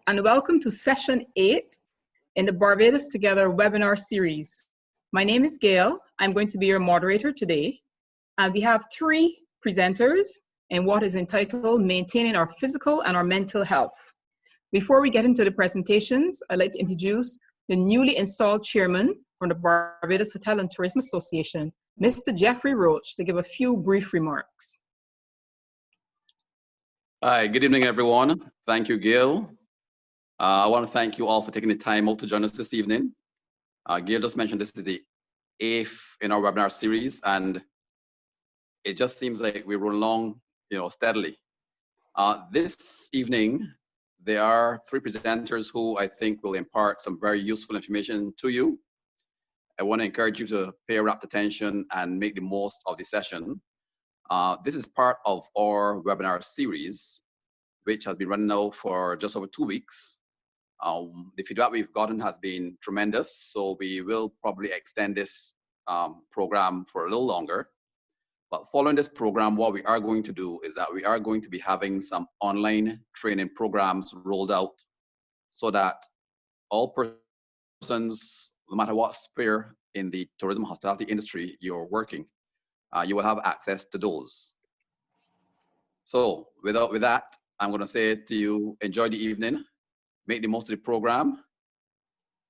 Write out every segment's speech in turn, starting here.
and welcome to session 8 in the Barbados Together webinar series. My name is Gail. I'm going to be your moderator today. And we have 3 presenters in what is entitled Maintaining Our Physical and Our Mental Health. Before we get into the presentations, I'd like to introduce the newly installed chairman from the Barbados Hotel and Tourism Association, Mr. Jeffrey Roach, to give a few brief remarks. Hi, good evening, everyone. Thank you, Gail. I want to thank you all for taking the time out to join us this evening. Gail just mentioned this is the 8th in our webinar series, and it just seems like we run along, steadily. This evening, there are 3 presenters who I think will impart some very useful information to you. I want to encourage you to pay rapt attention and make the most of the session. This is part of our webinar series, which has been running now for just over 2 weeks. The feedback we've gotten has been tremendous, so we will probably extend this program for a little longer. But following this program, what we are going to do is that we are going to be having some online training programs rolled out so that all persons, no matter what sphere in the tourism hospitality industry you're working, you will have access to those. So with that, I'm going to say to you, enjoy the evening, make the most of the program,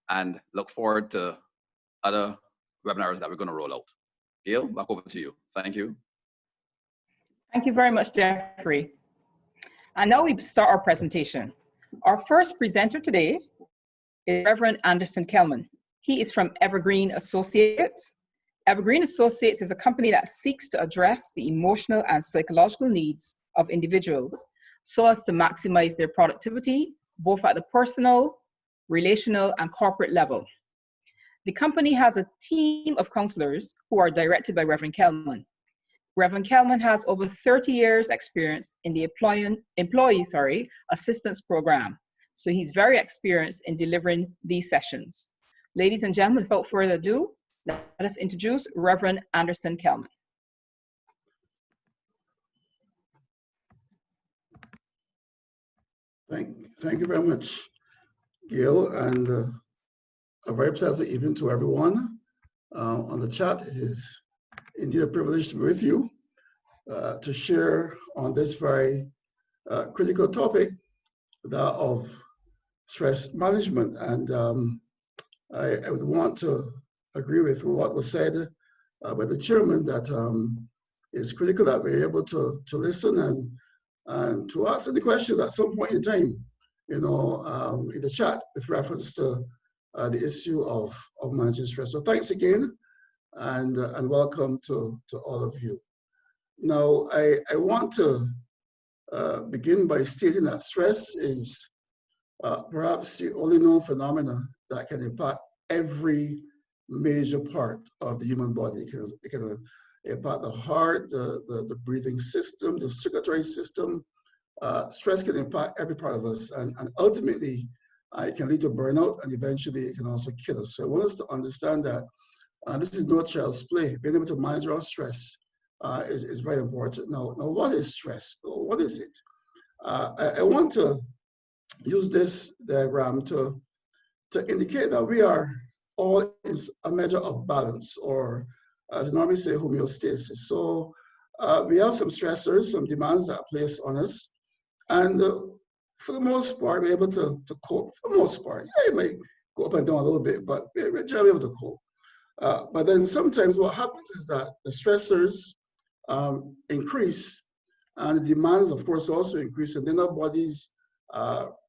and look forward to other webinars that we're going to roll out. Gail, back over to you. Thank you. Thank you very much, Jeffrey. And now we start our presentation. Our first presenter today is Reverend Anderson Kelman. He is from Evergreen Associates. Evergreen Associates is a company that seeks to address the emotional and psychological needs of individuals so as to maximize their productivity, both at the personal, relational, and corporate level. The company has a team of counselors who are directed by Reverend Kelman. Reverend Kelman has over 30 years experience in the employee assistance program. So he's very experienced in delivering these sessions. Ladies and gentlemen, without further ado, let us introduce Reverend Anderson Kelman. Thank you very much, Gail, and a very pleasant evening to everyone on the chat. It is indeed a privilege to be with you to share on this very critical topic, that of stress management. And I would want to agree with what was said by the chairman, that it's critical that we're able to listen and to answer the questions at some point in time, in the chat with reference to the issue of managing stress. So thanks again, and welcome to all of you. Now, I want to begin by stating that stress is perhaps the only known phenomena that can impact every major part of the human body. It can impact the heart, the breathing system, the circulatory system. Stress can impact every part of us, and ultimately it can lead to burnout, and eventually it can also kill us. So I want us to understand that this is no child's play. Being able to manage our stress is very important. Now, what is stress? What is it? I want to use this diagram to indicate that we are all in a measure of balance, or as normally say, homeostasis. So we have some stressors, some demands that are placed on us, and for the most part, we're able to cope. For the most part, yeah, it may go up and down a little bit, but we're generally able to cope. But then sometimes what happens is that the stressors increase, and the demands, of course, also increase, and then our bodies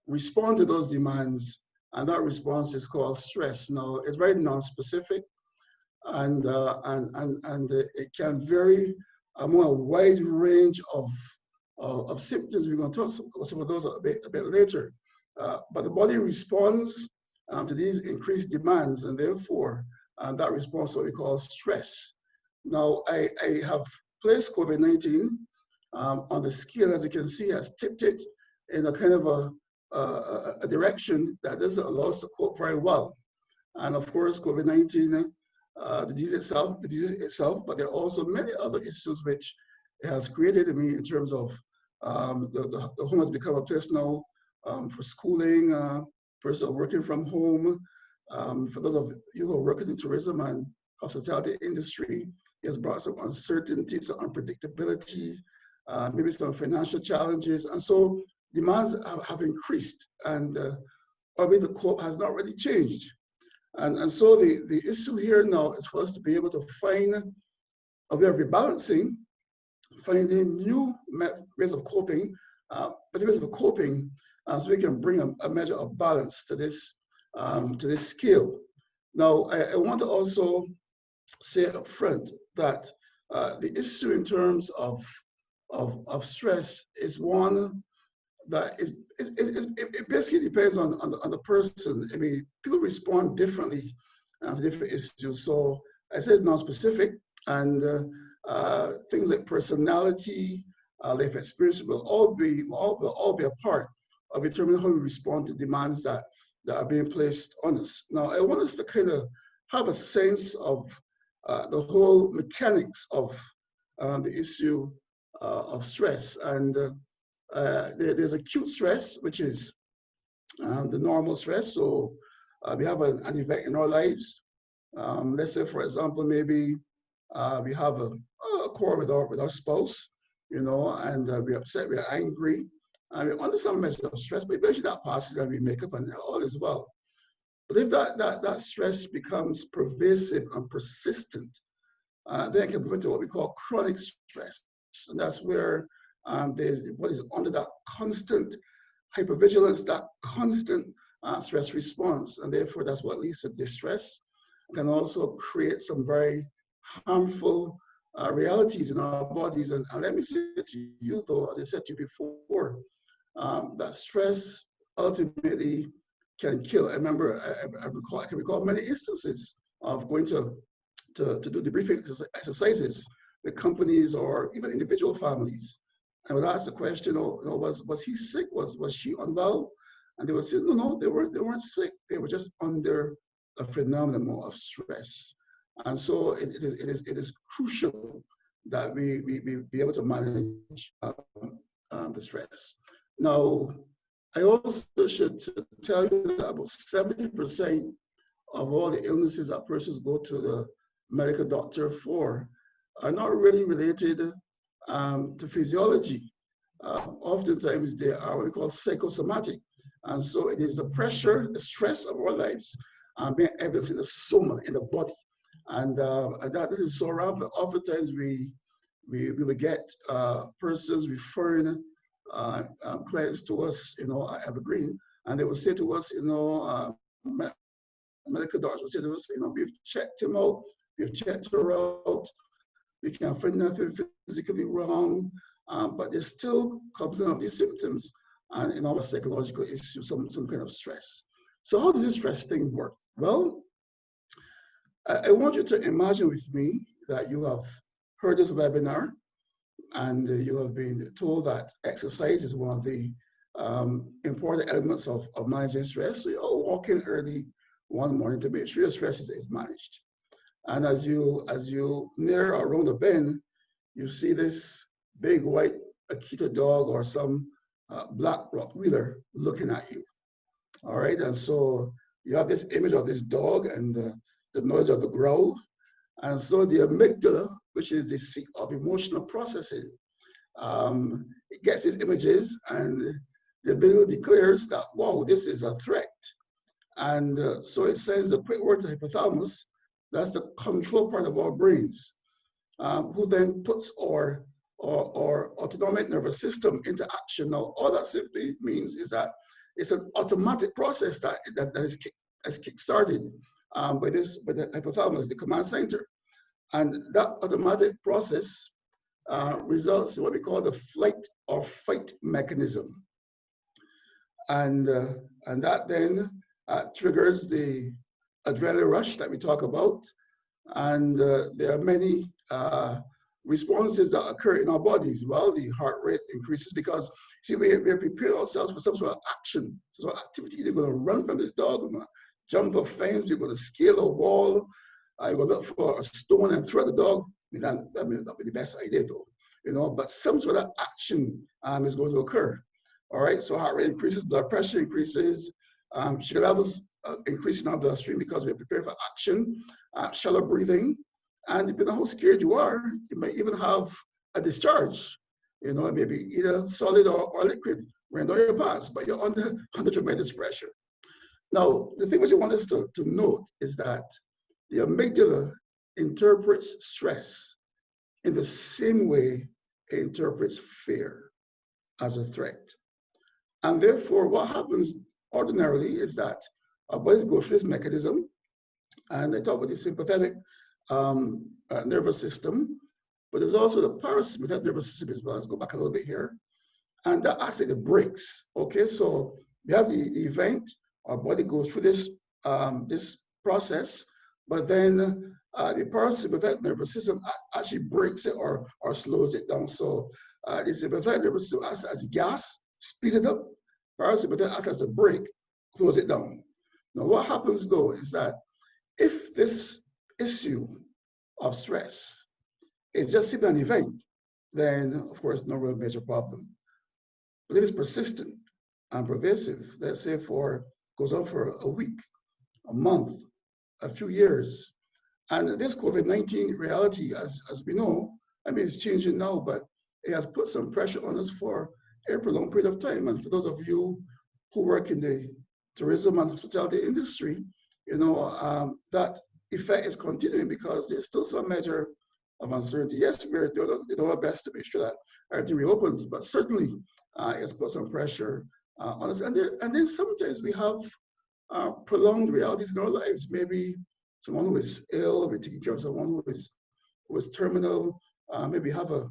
respond to those demands, and that response is called stress. Now, it's very non-specific, and it can vary among a wide range of symptoms. We're going to talk about some of those a bit later. But the body responds to these increased demands, and therefore that response is what we call stress. Now, I have placed COVID-19 on the scale, as you can see, has tipped it in a kind of a direction that doesn't allow us to cope very well. And of course, COVID-19, the disease itself, but there are also many other issues which it has created in me in terms of the home has become a place now for schooling, person working from home. For those of you who are working in tourism and hospitality industry, it has brought some uncertainty, some unpredictability, maybe some financial challenges. And so demands have increased, and probably the cope has not really changed. And so the issue here now is for us to be able to find a way of rebalancing, finding new ways of coping, so we can bring a measure of balance to this scale. Now, I want to also say up front that the issue in terms of stress is one that it basically depends on the person. I mean, people respond differently to different issues. So I say it's non-specific, and things like personality, life experience will all be a part of determining how we respond to demands that are being placed on us. Now, I want us to kind of have a sense of the whole mechanics of the issue of stress. And there's acute stress, which is the normal stress. So we have an event in our lives. Let's say, for example, maybe we have a quarrel with our spouse, you know, and we're upset, we're angry, and we understand measure of stress, but eventually that passes and we make up and all is well. But if that stress becomes pervasive and persistent, then it can move into what we call chronic stress. And that's where there's what is under that constant hypervigilance, that constant stress response. And therefore, that's what leads to distress. It can also create some very harmful realities in our bodies. And let me say to you, though, as I said to you before, that stress ultimately can kill. I remember, I can recall many instances of going to do debriefing exercises with companies or even individual families. I would ask the question, was he sick? Was she unwell? And they would say, no, they weren't sick. They were just under a phenomenon of stress. And so it is crucial that we be able to manage the stress. Now, I also should tell you that about 70% of all the illnesses that persons go to the medical doctor for are not really related to physiology. Oftentimes they are what we call psychosomatic. And so it is the pressure, the stress of our lives being evidenced in the soma, in the body. And that is so rampant. Oftentimes we will get persons referring clients to us, at Evergreen, and they will say to us, medical doctors will say to us, we've checked him out, we've checked her out, we can't find nothing physically wrong, but they're still complaining of these symptoms and in our psychological issues, some kind of stress. So how does this stress thing work? Well, I want you to imagine with me that you have heard this webinar and you have been told that exercise is one of the important elements of managing stress. So you're walking early one morning to make sure your stress is managed. And as you near around the bend, you see this big white Akita dog or some black Rottweiler looking at you. All right, and so you have this image of this dog and the noise of the growl. And so the amygdala, which is the seat of emotional processing, it gets these images and the amygdala declares that, wow, this is a threat. And so it sends a quick word to the hypothalamus, that's the control part of our brains, who then puts our autonomic nervous system into action. Now, all that simply means is that it's an automatic process that is kick-started by the hypothalamus, the command center. And that automatic process results in what we call the flight or fight mechanism. And that then triggers the adrenaline rush that we talk about. And there are many responses that occur in our bodies. Well, the heart rate increases because, see, we're preparing ourselves for some sort of action, some sort of activity. You're going to run from this dog, we're going to jump a fence, you're going to scale a wall, you're going to look for a stone and throw the dog. That may not be the best idea, though, but some sort of action is going to occur. All right, so heart rate increases, blood pressure increases, sugar levels increase in our bloodstream because we're preparing for action, shallow breathing, and depending on how scared you are, you might even have a discharge. You know, maybe either solid or liquid running down your pants, but you're under tremendous pressure. Now, the thing which I want us to note is that the amygdala interprets stress in the same way it interprets fear as a threat. And therefore, what happens ordinarily is that our bodies go through this mechanism, and I talk about the sympathetic nervous system, but there's also the parasympathetic nervous system as well. Let's go back a little bit here. And that acts like the brakes, okay? So we have the event, our body goes through this, this process, but then the parasympathetic nervous system actually breaks it or slows it down. So the sympathetic nervous system acts as gas, speeds it up. Parasympathetic acts as a brake, close it down. Now what happens though is that if this issue of stress is just simply an event, then of course no real major problem. But if it's persistent and pervasive, let's say goes on for a week, a month, a few years, and this COVID-19 reality, as we know, I mean, it's changing now, but it has put some pressure on us for a prolonged period of time. And for those of you who work in the tourism and hospitality industry, you know, that effect is continuing because there's still some measure of uncertainty. Yes, we're doing our best to make sure that everything reopens, but certainly it's put some pressure on us. And then sometimes we have prolonged realities in our lives. Maybe someone who is ill, we're taking care of someone who is terminal, maybe have a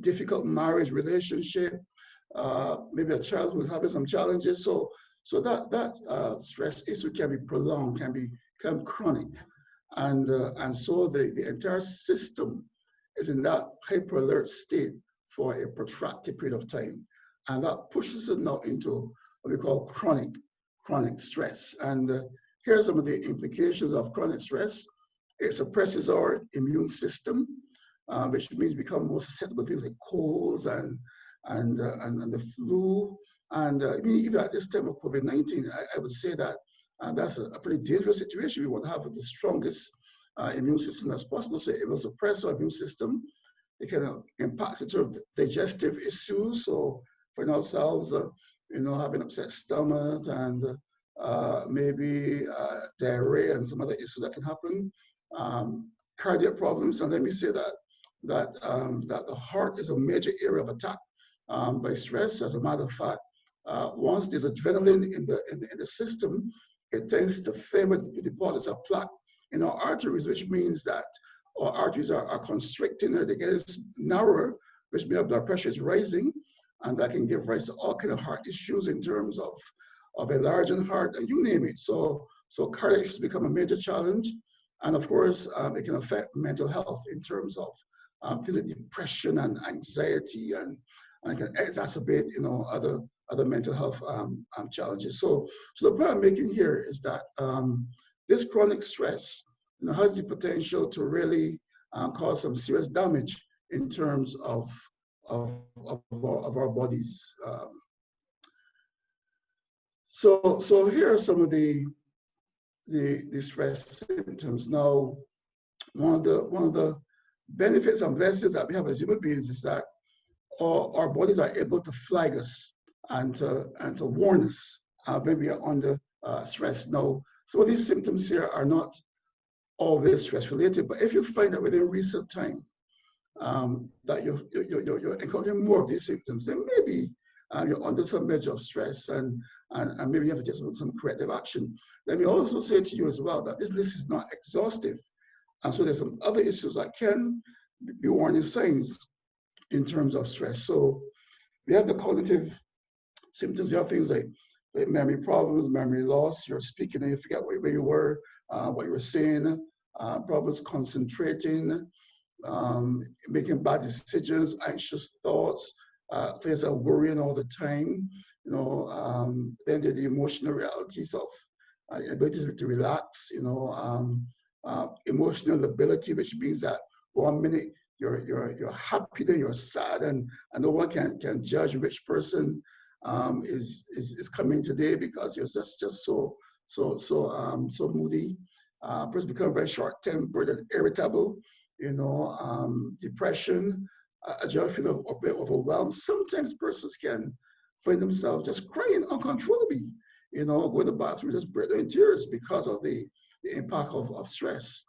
difficult marriage relationship, maybe a child who's having some challenges. So that stress issue can be prolonged, can become chronic. And so the entire system is in that hyper alert state for a protracted period of time. And that pushes it now into what we call chronic stress. And here are some of the implications of chronic stress. It suppresses our immune system, which means become more susceptible to things like colds and the flu. And I mean, even at this time of COVID-19, I would say that that's a pretty dangerous situation. We want to have the strongest immune system as possible. So it will suppress our immune system. It can impact in terms of digestive issues. So for ourselves, you know, having upset stomach and maybe diarrhea and some other issues that can happen. Cardiac problems, and let me say that the heart is a major area of attack by stress. As a matter of fact, once there's adrenaline in the system, it tends to favor the deposits of plaque in our arteries, which means that our arteries are constricting, they get narrower, which means our blood pressure is rising, and that can give rise to all kinds of heart issues in terms of enlarging heart, and you name it. So cardiac issues become a major challenge, and of course, it can affect mental health in terms of physical depression and anxiety, and can exacerbate, you know, other mental health challenges. So the point I'm making here is that this chronic stress, you know, has the potential to really cause some serious damage in terms of our bodies. So here are some of the stress symptoms. Now, one of the benefits and blessings that we have as human beings is that our bodies are able to flag us and to warn us when we are under stress. Now, some of these symptoms here are not always stress related, but if you find that within recent time that you're encountering more of these symptoms, then maybe you're under some measure of stress and maybe you have to take some corrective action. Let me also say to you as well that this list is not exhaustive. And so there's some other issues that can be warning signs in terms of stress. So we have the cognitive symptoms. We have things like memory problems, memory loss. You're speaking and you forget where you were, what you were saying, problems concentrating, making bad decisions, anxious thoughts, things that worrying all the time. You know, then there are the emotional realities of ability to relax. You know, emotional lability, which means that 1 minute you're happy, then you're sad, and no one can judge which person is coming today because you're just so moody. Person become very short-tempered and irritable. Depression, a general feeling of being overwhelmed. Sometimes persons can find themselves just crying uncontrollably. Go to the bathroom, just break in tears because of the impact of stress.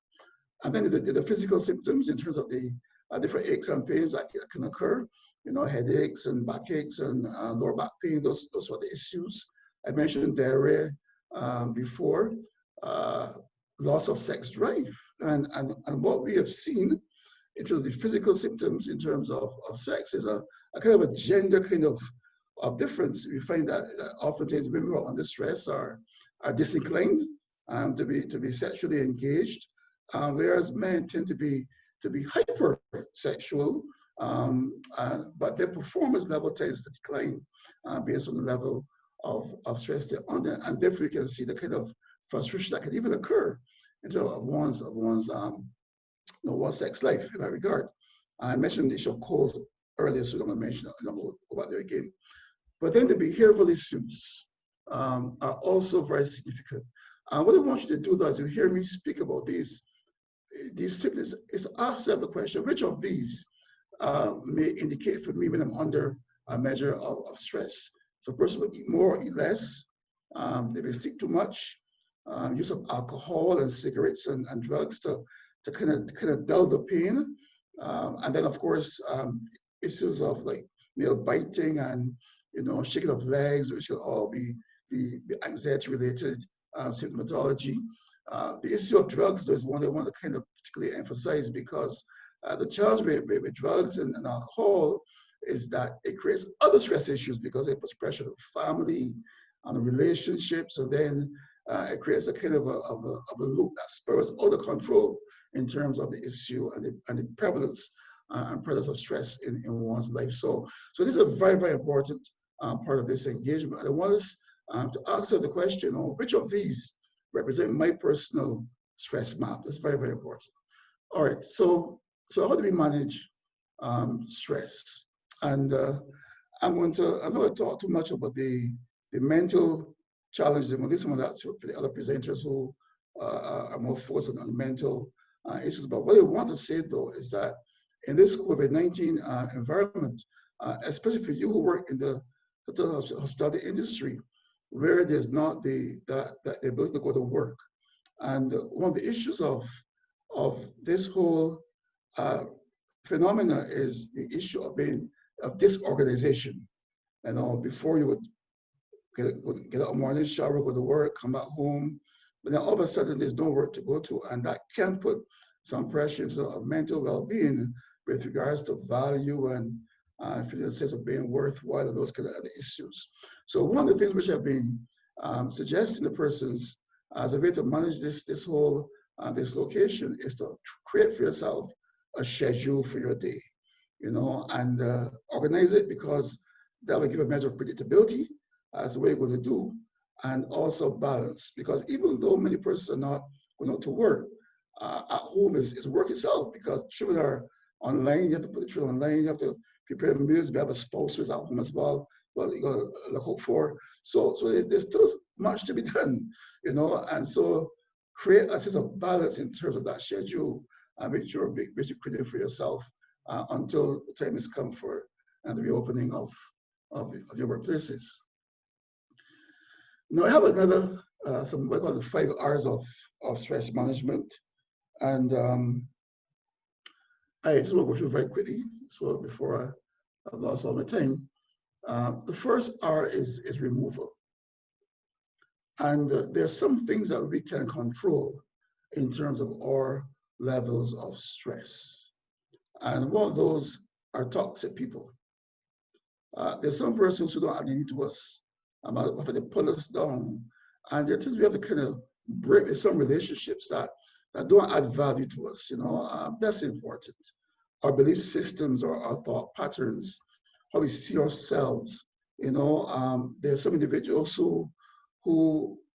And then the physical symptoms in terms of the different aches and pains that can occur, headaches and backaches and lower back pain, those are the issues. I mentioned diarrhea before, loss of sex drive. And what we have seen in terms of the physical symptoms in terms of sex is a kind of a gender kind of difference. We find that oftentimes women who are under stress are disinclined to be sexually engaged, whereas men tend to be hypersexual, but their performance level tends to decline based on the level of stress they're under, and therefore you can see the kind of frustration that can even occur into one's sex life in that regard. I mentioned the issue of colds earlier, so I'm going to mention it. I'm going to go back there again. But then the behavioral issues are also very significant. What I want you to do, though, as you hear me speak about these symptoms, is ask yourself the question: which of these may indicate for me when I'm under a measure of stress? So, a person will eat more or eat less. They may sleep too much. Use of alcohol and cigarettes and drugs to kind of dull the pain, and then of course issues of like nail biting and shaking of legs, which will all be anxiety related symptomatology. The issue of drugs is one I want to kind of particularly emphasize, because the challenge with drugs and alcohol is that it creates other stress issues because it puts pressure on the family, on the relationships, and then it creates a kind of a loop that spurs out of control in terms of the issue and the prevalence and presence of stress in one's life. So this is a very, very important part of this engagement. And I want us to answer the question, which of these represent my personal stress map? That's very, very important. All right, so how do we manage stress? And I'm not going to talk too much about the mental challenges. I'm going to leave some of that for the other presenters who are more focused on the mental issues. But what I want to say, though, is that in this COVID-19 environment, especially for you who work in the hospitality industry, where there's not the ability to go to work, and one of the issues of this whole phenomena is the issue of disorganization. Before you would get a morning shower, go to work, come back home, but then all of a sudden there's no work to go to, and that can put some pressure into mental well-being with regards to value and feeling a sense of being worthwhile and those kind of other issues. So one of the things which I've been suggesting to persons as a way to manage this whole dislocation is to create for yourself a schedule for your day, and organize it, because that will give a measure of predictability as the way you're going to do, and also balance, because even though many persons are not going out to work, at home is work itself, because children are online. You have to put the children online. You have to prepare meals. We have a spouse who's at home as well. You got to look out for. So there's still much to be done, and so create a sense of balance in terms of that schedule, and make sure basically creating for yourself until the time has come for the reopening of your workplaces. Now I have another some what I call the 5 R's of stress management, and I just want to go through very quickly, so before I've lost all my time. The first R is removal, and there's some things that we can control in terms of our levels of stress, and one of those are toxic people. There's some persons who don't add anything to us, but they pull us down, and there are things we have to kind of break with some relationships that don't add value to us. That's important. Our belief systems or our thought patterns, how we see ourselves. There's some individuals who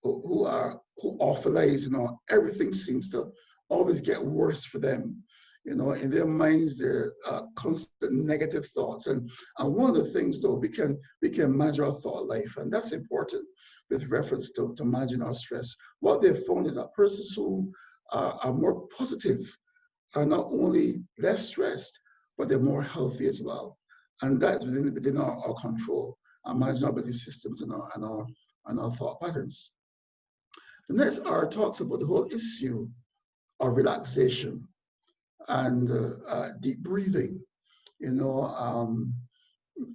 awfulize. Everything seems to always get worse for them. You know, in their minds, there are constant negative thoughts. And one of the things, though, we can manage our thought life, and that's important with reference to managing our stress. What they've found is that persons who are more positive are not only less stressed, but they're more healthy as well. And that's within our control, our managing our belief systems and our thought patterns. The next R talks about the whole issue of relaxation and deep breathing. You know,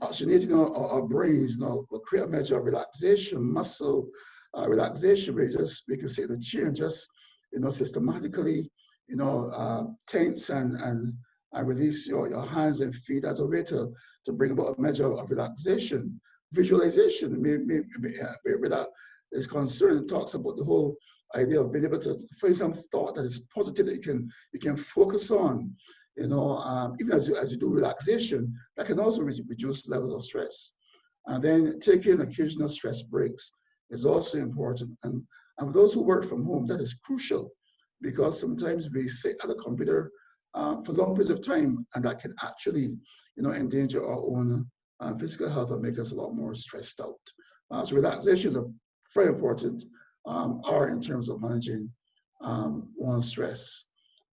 oxygenating our brains, you know, will create a measure of relaxation, muscle relaxation, where we can sit in a chair and just, you know, systematically, you know, tense and release your hands and feet as a way to bring about a measure of relaxation. Visualization, where that is concerned, talks about the whole idea of being able to find some thought that is positive that you can focus on. You know, even as you do relaxation, that can also reduce levels of stress. And then taking occasional stress breaks is also important. And for those who work from home, that is crucial, because sometimes we sit at a computer for long periods of time, and that can actually, you know, endanger our own physical health and make us a lot more stressed out. So relaxation is a very important R in terms of managing one's stress.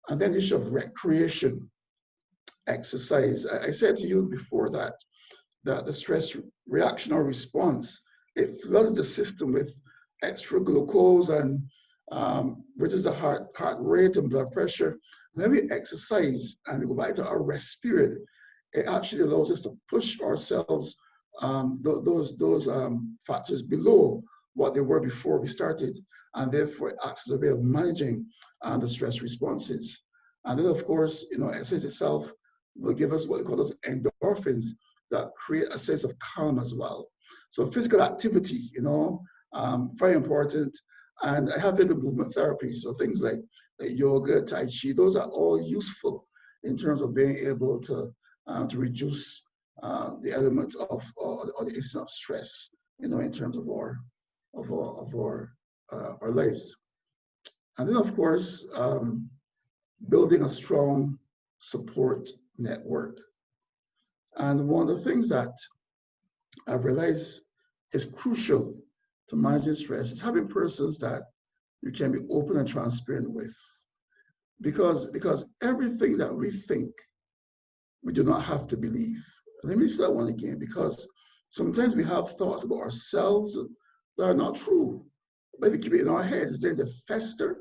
And then the issue of recreation, exercise. I said to you before that the stress reaction or response, it floods the system with extra glucose and raises the heart rate and blood pressure. When we exercise and we go back to our rest period, it actually allows us to push ourselves those factors below what they were before we started, and therefore it acts as a way of managing the stress responses. And then, of course, you know, exercise itself will give us what we call those endorphins that create a sense of calm as well. So physical activity, you know, very important. And I have been in movement therapy, so things like yoga, Tai Chi, those are all useful in terms of being able to reduce the element of or the instance of stress, you know, in terms of our lives. And then, of course, building a strong support network. And one of the things that I've realized is crucial to managing stress is having persons that you can be open and transparent with. Because everything that we think, we do not have to believe. Let me say that one again, because sometimes we have thoughts about ourselves that are not true. But we keep it in our heads, then they fester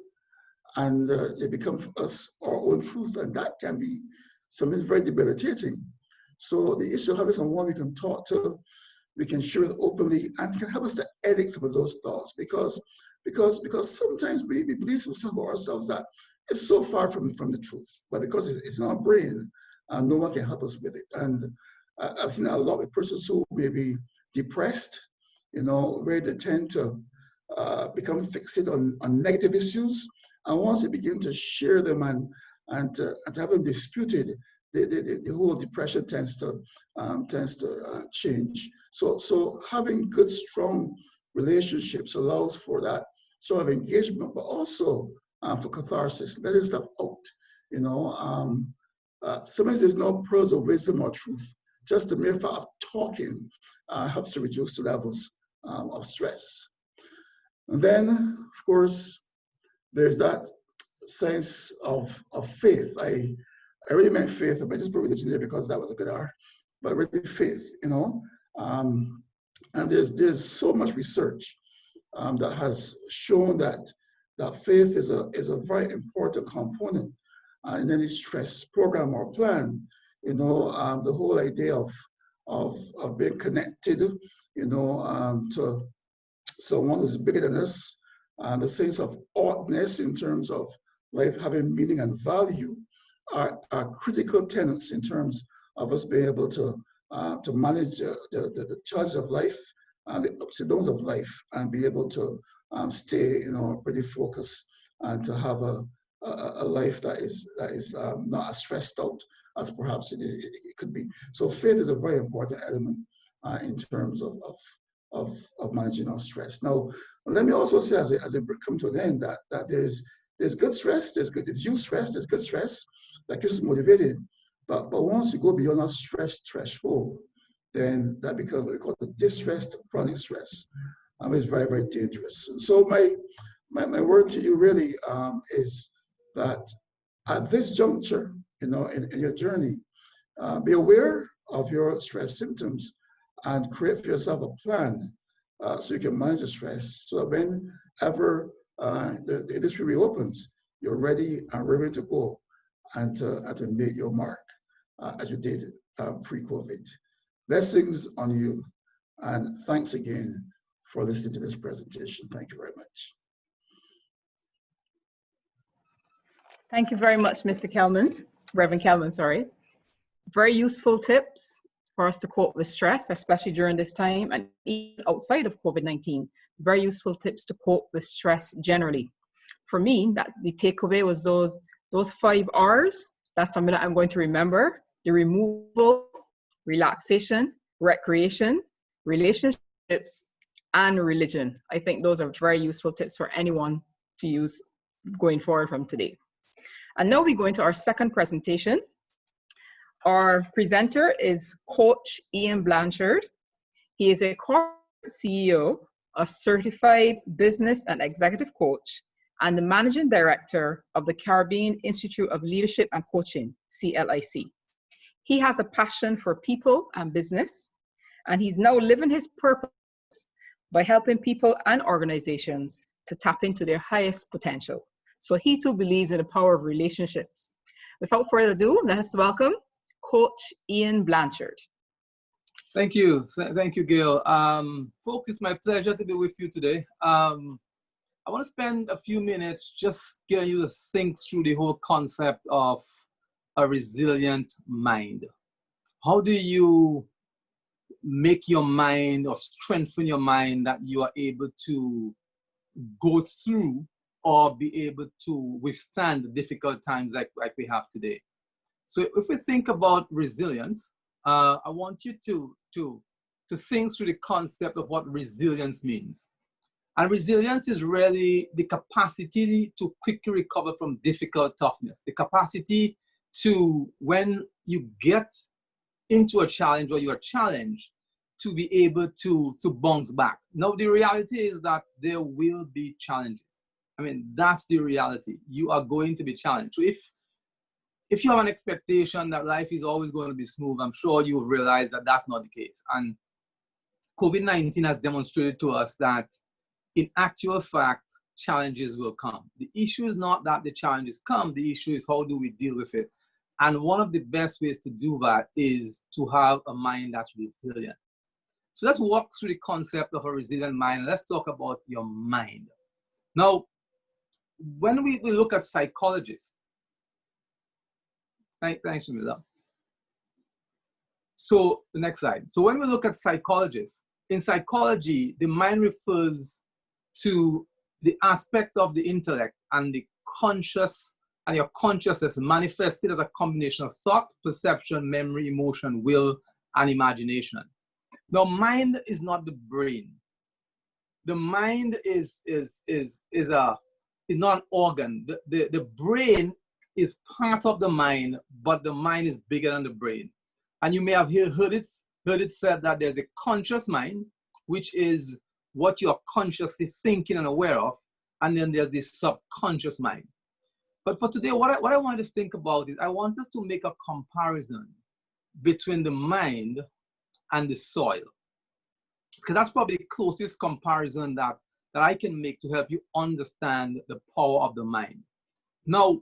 and they become for us our own truth, and that can be something very debilitating. So the issue of having someone we can talk to, we can share it openly, and can help us to edit some of those thoughts, because sometimes we believe something about ourselves that is so far from the truth, but because it's in our brain, no one can help us with it. And I've seen that a lot with persons who may be depressed, you know, where they tend to become fixated on negative issues. And once they begin to share them and to have them disputed, the whole depression tends to change. So having good, strong relationships allows for that sort of engagement, but also for catharsis, letting stuff out. You know, sometimes there's no pearls of wisdom or truth. Just the mere fact of talking helps to reduce the levels of stress. And then, of course, there's that sense of faith. I really meant faith, but I just put religion there because that was a good R. But really faith, you know. And there's so much research that has shown that faith is a very important component in any stress program or plan. You know, the whole idea of being connected, you know, to someone who's bigger than us, the sense of oughtness in terms of life having meaning and value are critical tenets in terms of us being able to manage the challenges of life and the ups and downs of life, and be able to stay, you know, pretty focused and to have a life that is not as stressed out as perhaps it could be. So faith is a very important element in terms of managing our stress. Now, let me also say, as I come to an end, that there's there's good stress, there's youth stress, there's good stress that keeps us motivated. But once you go beyond our stress threshold, then that becomes what we call the distressed chronic stress. It's very, very dangerous. And so my word to you really is that at this juncture, in your journey, be aware of your stress symptoms and create for yourself a plan so you can manage the stress, so that whenever the industry reopens, you're ready and ready to go and to make your mark as you did pre-COVID. Blessings on you, and thanks again for listening to this presentation. Thank you very much. Thank you very much, Mr. Kelman, Reverend Kelman, sorry. Very useful tips for us to cope with stress, especially during this time and even outside of COVID-19. Very useful tips to cope with stress generally. For me, that the takeaway was those 5 R's. That's something that I'm going to remember: the removal, relaxation, recreation, relationships, and religion. I think those are very useful tips for anyone to use going forward from today. And now we go into our second presentation. Our presenter is Coach Ian Blanchard. He is a corporate CEO, a certified business and executive coach, and the managing director of the Caribbean Institute of Leadership and Coaching, CLIC. He has a passion for people and business, and he's now living his purpose by helping people and organizations to tap into their highest potential. So he too believes in the power of relationships. Without further ado, let us welcome Coach Ian Blanchard. Thank you. Thank you, Gail. Folks, it's my pleasure to be with you today. I want to spend a few minutes just getting you to think through the whole concept of a resilient mind. How do you make your mind or strengthen your mind that you are able to go through or be able to withstand difficult times like we have today? So if we think about resilience, I want you to think through the concept of what resilience means. And resilience is really the capacity to quickly recover from difficult toughness, the capacity to, when you get into a challenge or you are challenged, to be able to bounce back. Now, the reality is that there will be challenges. I mean, that's the reality. You are going to be challenged. So if you have an expectation that life is always going to be smooth, I'm sure you've realized that that's not the case. And COVID-19 has demonstrated to us that in actual fact, challenges will come. The issue is not that the challenges come, the issue is how do we deal with it. And one of the best ways to do that is to have a mind that's resilient. So let's walk through the concept of a resilient mind. Let's talk about your mind. Now, when we look at psychologists, thanks, Jamila. So the next slide. So when we look at psychologists, in psychology, the mind refers to the aspect of the intellect and the conscious and your consciousness manifested as a combination of thought, perception, memory, emotion, will, and imagination. Now, mind is not the brain. The mind is not an organ. The brain is part of the mind, but the mind is bigger than the brain. And you may have heard it said that there's a conscious mind, which is what you are consciously thinking and aware of, and then there's this subconscious mind. But for today, what I want us to think about is I want us to make a comparison between the mind and the soil, because that's probably the closest comparison that I can make to help you understand the power of the mind. Now,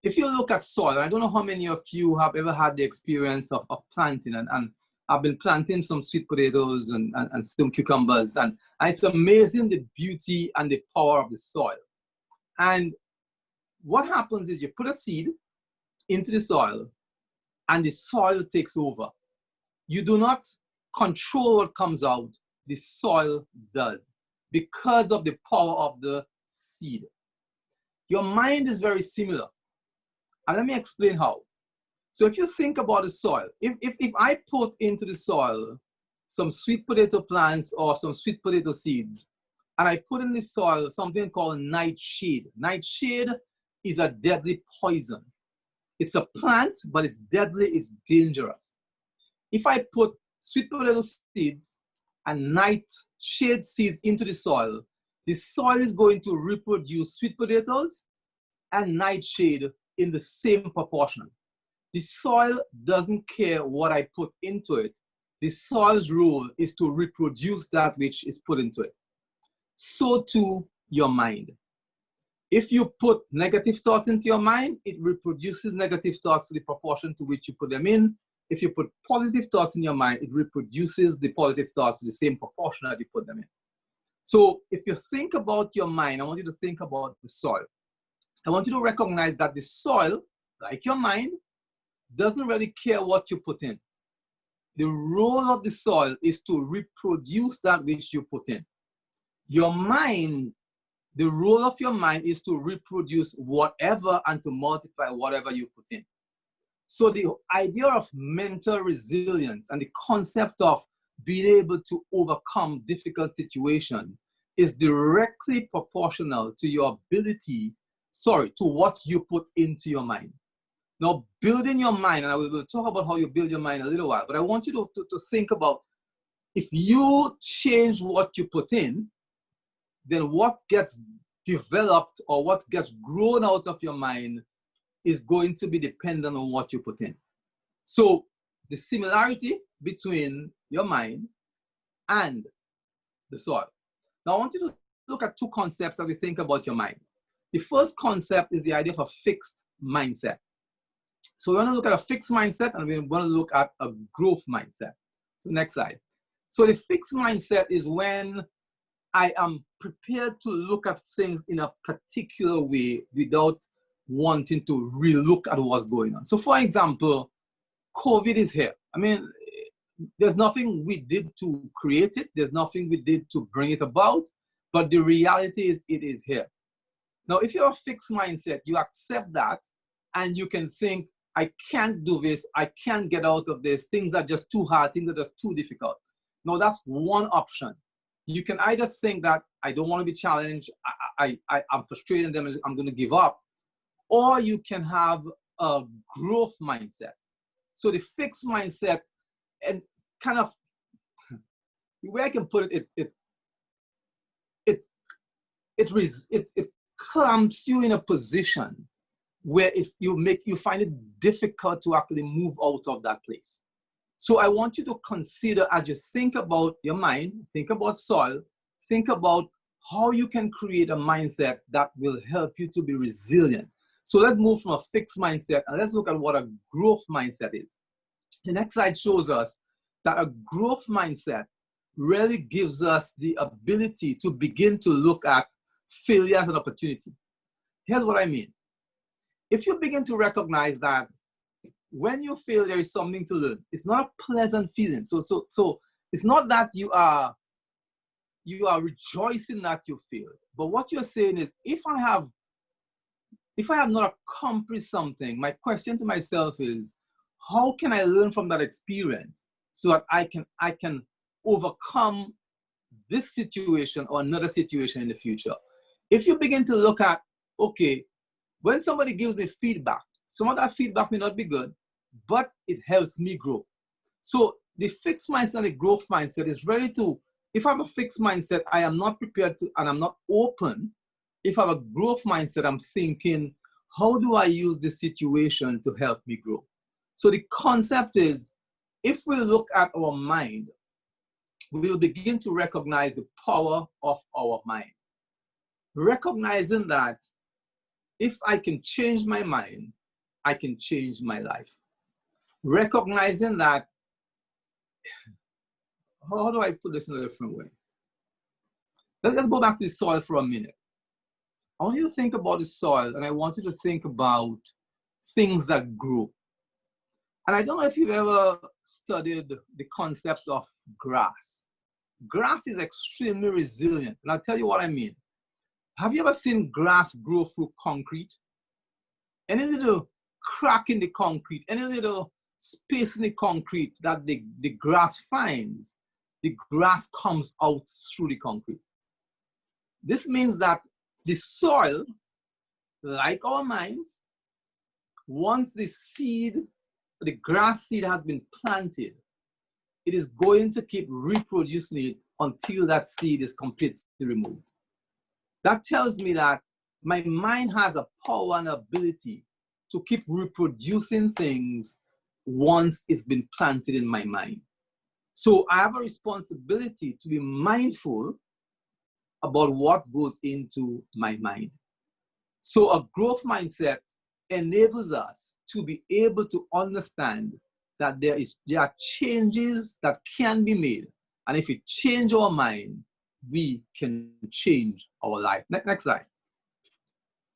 if you look at soil, I don't know how many of you have ever had the experience of planting, and I've been planting some sweet potatoes and some cucumbers, and it's amazing the beauty and the power of the soil. And what happens is you put a seed into the soil and the soil takes over. You do not control what comes out, the soil does, because of the power of the seed. Your mind is very similar. And let me explain how. So if you think about the soil, if I put into the soil some sweet potato plants or some sweet potato seeds, and I put in the soil something called nightshade. Nightshade is a deadly poison. It's a plant, but it's deadly, it's dangerous. If I put sweet potato seeds and nightshade seeds into the soil is going to reproduce sweet potatoes and nightshade in the same proportion. The soil doesn't care what I put into it. The soil's role is to reproduce that which is put into it. So too your mind. If you put negative thoughts into your mind, it reproduces negative thoughts to the proportion to which you put them in. If you put positive thoughts in your mind, it reproduces the positive thoughts to the same proportion that you put them in. So if you think about your mind, I want you to think about the soil. I want you to recognize that the soil, like your mind, doesn't really care what you put in. The role of the soil is to reproduce that which you put in. Your mind, the role of your mind is to reproduce whatever and to multiply whatever you put in. So the idea of mental resilience and the concept of being able to overcome difficult situations is directly proportional to your ability, to what you put into your mind. Now, building your mind, and I will talk about how you build your mind in a little while, but I want you to think about, if you change what you put in, then what gets developed or what gets grown out of your mind is going to be dependent on what you put in. So the similarity between your mind and the soil. Now I want you to look at two concepts as we think about your mind. The first concept is the idea of a fixed mindset. So we're going to look at a fixed mindset and we're going to look at a growth mindset. So next slide. So the fixed mindset is when I am prepared to look at things in a particular way without wanting to relook at what's going on. So for example, COVID is here. I mean, there's nothing we did to create it. There's nothing we did to bring it about, but the reality is it is here. Now, if you're a fixed mindset, you accept that and you can think, I can't do this. I can't get out of this. Things are just too hard. Things are just too difficult. Now, that's one option. You can either think that I don't want to be challenged, I'm frustrated, and I'm going to give up. Or you can have a growth mindset. So the fixed mindset, and kind of, the way I can put it, it clamps you in a position where if you find it difficult to actually move out of that place. So I want you to consider, as you think about your mind, think about soil, think about how you can create a mindset that will help you to be resilient. So let's move from a fixed mindset and let's look at what a growth mindset is. The next slide shows us that a growth mindset really gives us the ability to begin to look at failure as an opportunity. Here's what I mean. If you begin to recognize that when you fail, there is something to learn. It's not a pleasant feeling. So it's not that you are rejoicing that you failed. But what you're saying is, if I have not accomplished something, my question to myself is, how can I learn from that experience so that I can overcome this situation or another situation in the future? If you begin to look at, okay, when somebody gives me feedback, some of that feedback may not be good, but it helps me grow. So the fixed mindset, the growth mindset is ready to, if I have a fixed mindset, I am not prepared to, and I'm not open. If I have a growth mindset, I'm thinking, how do I use this situation to help me grow? So the concept is, if we look at our mind, we'll begin to recognize the power of our mind. Recognizing that if I can change my mind, I can change my life. Recognizing that, how do I put this in a different way? Let's go back to the soil for a minute. I want you to think about the soil, and I want you to think about things that grow. And I don't know if you've ever studied the concept of grass. Grass is extremely resilient, and I'll tell you what I mean. Have you ever seen grass grow through concrete? Any little crack in the concrete, any little space in the concrete that the grass finds, the grass comes out through the concrete. This means that the soil, like our minds, once the seed, the grass seed has been planted, it is going to keep reproducing it until that seed is completely removed. That tells me that my mind has a power and ability to keep reproducing things once it's been planted in my mind. So I have a responsibility to be mindful about what goes into my mind. So a growth mindset enables us to be able to understand that there are changes that can be made. And if we change our mind, we can change our life. Next slide.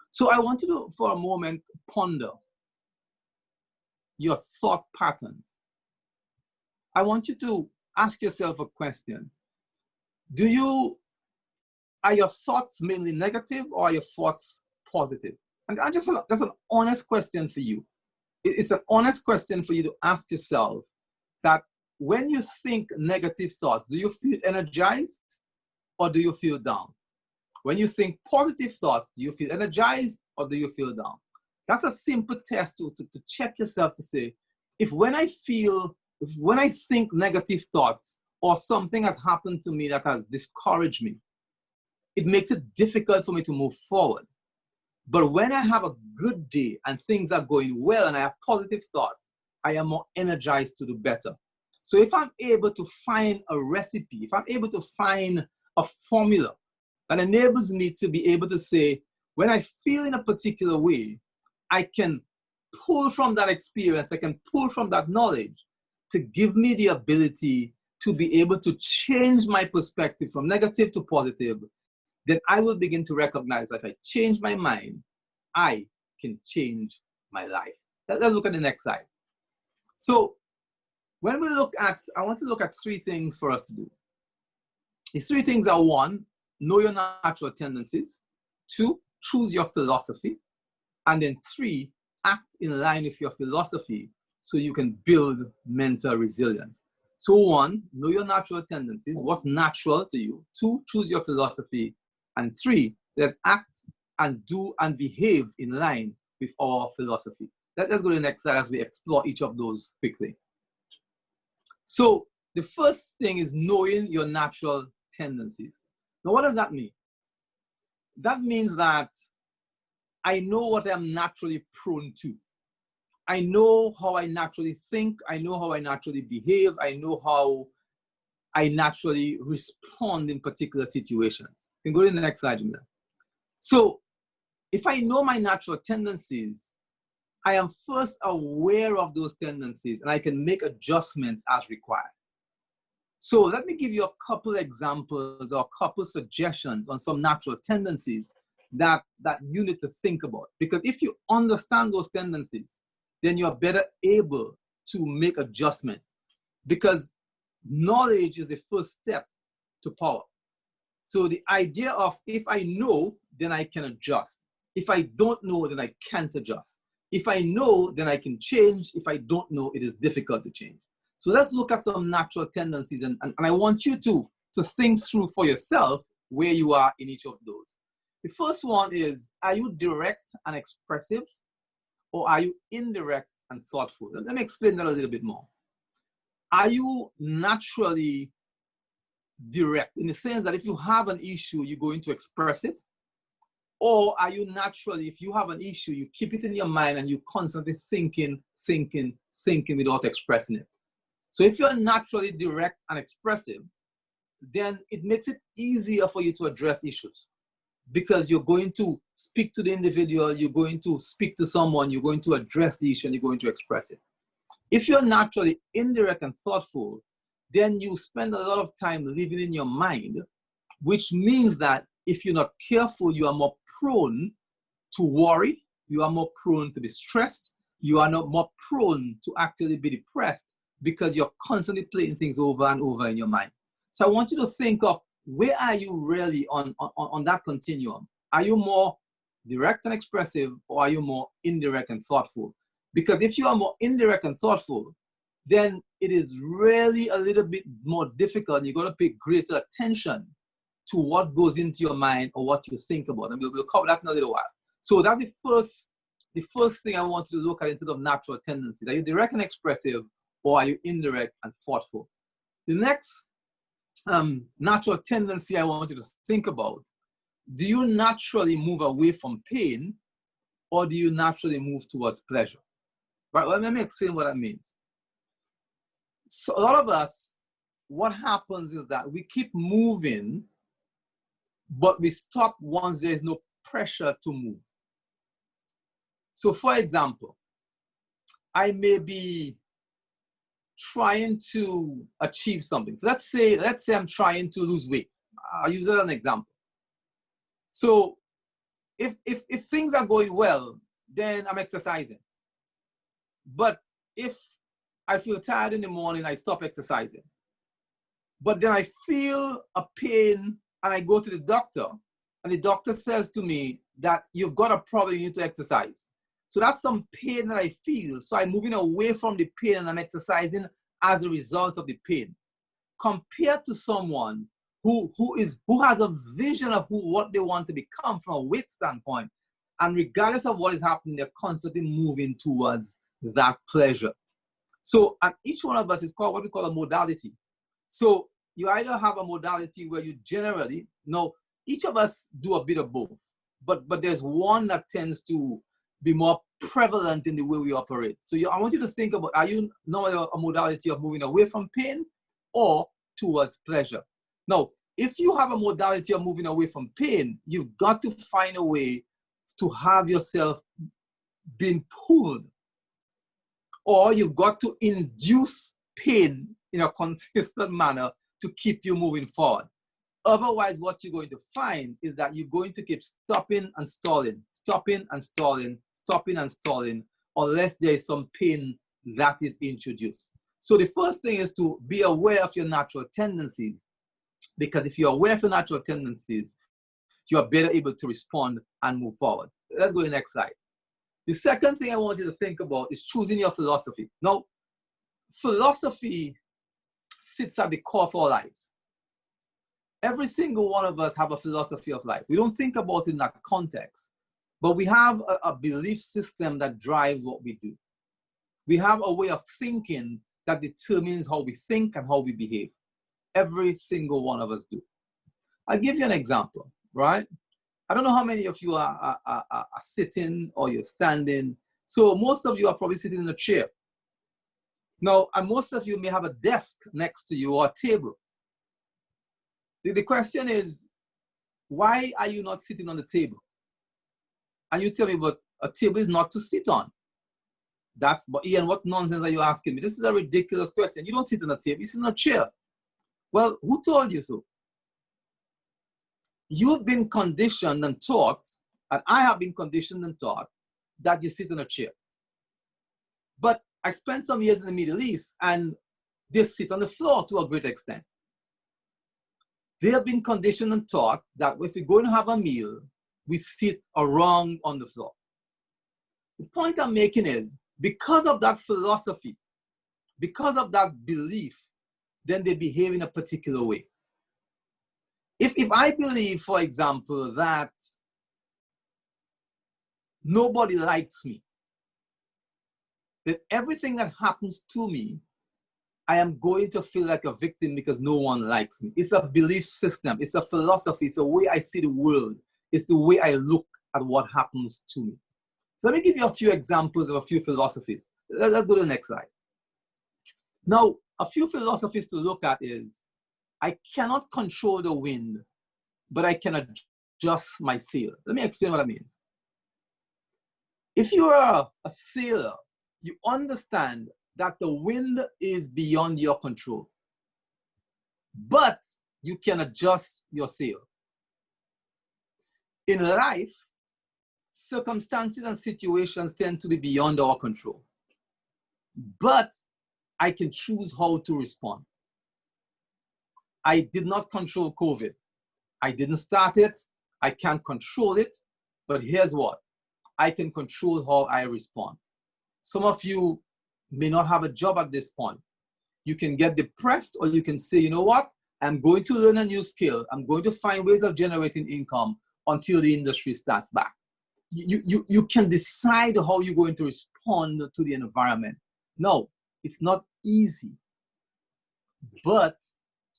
So I want you to, for a moment, ponder your thought patterns. I want you to ask yourself a question. Are your thoughts mainly negative, or are your thoughts positive? And that's an honest question for you. It's an honest question for you to ask yourself, that when you think negative thoughts, do you feel energized or do you feel down? When you think positive thoughts, do you feel energized or do you feel down? That's a simple test to check yourself, to say, if when I think negative thoughts, or something has happened to me that has discouraged me, it makes it difficult for me to move forward. But when I have a good day and things are going well and I have positive thoughts, I am more energized to do better. So if I'm able to find a recipe, if I'm able to find a formula that enables me to be able to say, when I feel in a particular way, I can pull from that experience, I can pull from that knowledge to give me the ability to be able to change my perspective from negative to positive, then I will begin to recognize that if I change my mind, I can change my life. Let's look at the next slide. So when we look at, I want to look at three things for us to do. The three things are: one, know your natural tendencies; two, choose your philosophy; and then three, act in line with your philosophy so you can build mental resilience. So one, know your natural tendencies, what's natural to you; two, choose your philosophy; and three, let's act and do and behave in line with our philosophy. Let's go to the next slide as we explore each of those quickly. So the first thing is knowing your natural tendencies. Now, what does that mean? That means that I know what I'm naturally prone to. I know how I naturally think. I know how I naturally behave. I know how I naturally respond in particular situations. You can go to the next slide, Jamila. So if I know my natural tendencies, I am first aware of those tendencies and I can make adjustments as required. So let me give you a couple examples or a couple suggestions on some natural tendencies that you need to think about. Because if you understand those tendencies, then you're better able to make adjustments. Because knowledge is the first step to power. So the idea of, if I know, then I can adjust. If I don't know, then I can't adjust. If I know, then I can change. If I don't know, it is difficult to change. So let's look at some natural tendencies. And I want you to think through for yourself where you are in each of those. The first one is, are you direct and expressive, or are you indirect and thoughtful? Let me explain that a little bit more. Are you naturally direct, in the sense that if you have an issue, you're going to express it? Or are you naturally, if you have an issue, you keep it in your mind and you constantly thinking without expressing it? So if you're naturally direct and expressive, then it makes it easier for you to address issues, because you're going to speak to the individual, you're going to speak to someone, you're going to address the issue, and you're going to express it. If you're naturally indirect and thoughtful, then you spend a lot of time living in your mind, which means that if you're not careful, you are more prone to worry, you are more prone to be stressed, you are not more prone to actually be depressed, because you're constantly playing things over and over in your mind. So I want you to think of, where are you really on that continuum? Are you more direct and expressive, or are you more indirect and thoughtful? Because if you are more indirect and thoughtful, then it is really a little bit more difficult. You're going to pay greater attention to what goes into your mind or what you think about. And we'll cover that in a little while. So that's the first thing I want you to look at in terms of natural tendencies. Are you direct and expressive, or are you indirect and thoughtful? The next natural tendency I want you to think about: do you naturally move away from pain, or do you naturally move towards pleasure? Right, well, let me explain what that means. So a lot of us, what happens is that we keep moving, but we stop once there is no pressure to move. So for example, I may be trying to achieve something. So let's say I'm trying to lose weight. I'll use that as an example. So if things are going well, then I'm exercising. But if I feel tired in the morning, I stop exercising. But then I feel a pain and I go to the doctor, and the doctor says to me that you've got a problem, you need to exercise. So that's some pain that I feel. So I'm moving away from the pain and I'm exercising as a result of the pain. Compared to someone who has a vision of what they want to become from a weight standpoint, and regardless of what is happening, they're constantly moving towards that pleasure. So, and each one of us is called what we call a modality. So you either have a modality where you generally, each of us do a bit of both, but there's one that tends to be more prevalent in the way we operate. So I want you to think about, are you now a modality of moving away from pain or towards pleasure? Now, if you have a modality of moving away from pain, you've got to find a way to have yourself being pulled, or you've got to induce pain in a consistent manner to keep you moving forward. Otherwise, what you're going to find is that you're going to keep stopping and stalling, stopping and stalling, stopping and stalling, unless there is some pain that is introduced. So the first thing is to be aware of your natural tendencies, because if you're aware of your natural tendencies, you are better able to respond and move forward. Let's go to the next slide. The second thing I want you to think about is choosing your philosophy. Now, philosophy sits at the core of our lives. Every single one of us have a philosophy of life. We don't think about it in that context, but we have a belief system that drives what we do. We have a way of thinking that determines how we think and how we behave. Every single one of us do. I'll give you an example, right? I don't know how many of you are sitting or you're standing. So most of you are probably sitting in a chair. Now, and most of you may have a desk next to you or a table. The question is, why are you not sitting on the table? And you tell me, but a table is not to sit on. But Ian, what nonsense are you asking me? This is a ridiculous question. You don't sit on a table, you sit on a chair. Well, who told you so? You've been conditioned and taught, and I have been conditioned and taught, that you sit on a chair. But I spent some years in the Middle East, and they sit on the floor to a great extent. They have been conditioned and taught that if we're going to have a meal, we sit around on the floor. The point I'm making is, because of that philosophy, because of that belief, then they behave in a particular way. If I believe, for example, that nobody likes me, that everything that happens to me, I am going to feel like a victim because no one likes me. It's a belief system. It's a philosophy. It's the way I see the world. It's the way I look at what happens to me. So let me give you a few examples of a few philosophies. Let's go to the next slide. Now, a few philosophies to look at is, I cannot control the wind, but I can adjust my sail. Let me explain what that means. If you are a sailor, you understand that the wind is beyond your control, but you can adjust your sail. In life, circumstances and situations tend to be beyond our control, but I can choose how to respond. I did not control COVID. I didn't start it. I can't control it, but here's what. I can control how I respond. Some of you may not have a job at this point. You can get depressed, or you can say, you know what? I'm going to learn a new skill. I'm going to find ways of generating income until the industry starts back. You can decide how you're going to respond to the environment. No, it's not easy, but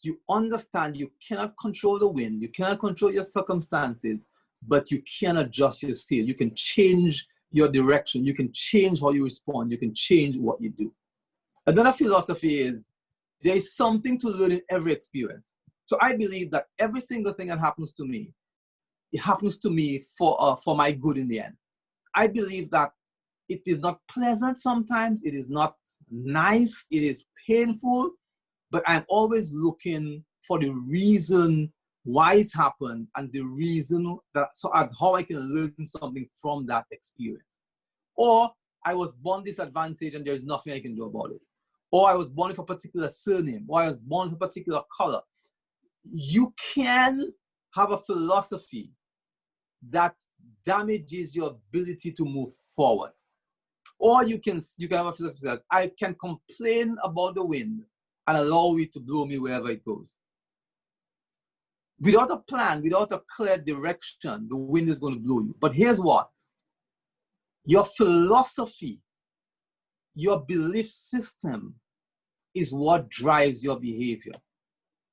you understand you cannot control the wind, you cannot control your circumstances, but you can adjust your sail. You can change your direction, you can change how you respond, you can change what you do. Another philosophy is there is something to learn in every experience. So I believe that every single thing that happens to me, it happens to me for my good in the end. I believe that it is not pleasant sometimes, it is not nice, it is painful, but I'm always looking for the reason why it's happened and the reason that, so how I can learn something from that experience. Or I was born disadvantaged and there is nothing I can do about it. Or I was born with a particular surname, or I was born with a particular color. You can have a philosophy that damages your ability to move forward. Or you can have a philosophy that says, I can complain about the wind and allow it to blow me wherever it goes. Without a plan, without a clear direction, the wind is going to blow you. But here's what. Your philosophy, your belief system is what drives your behavior.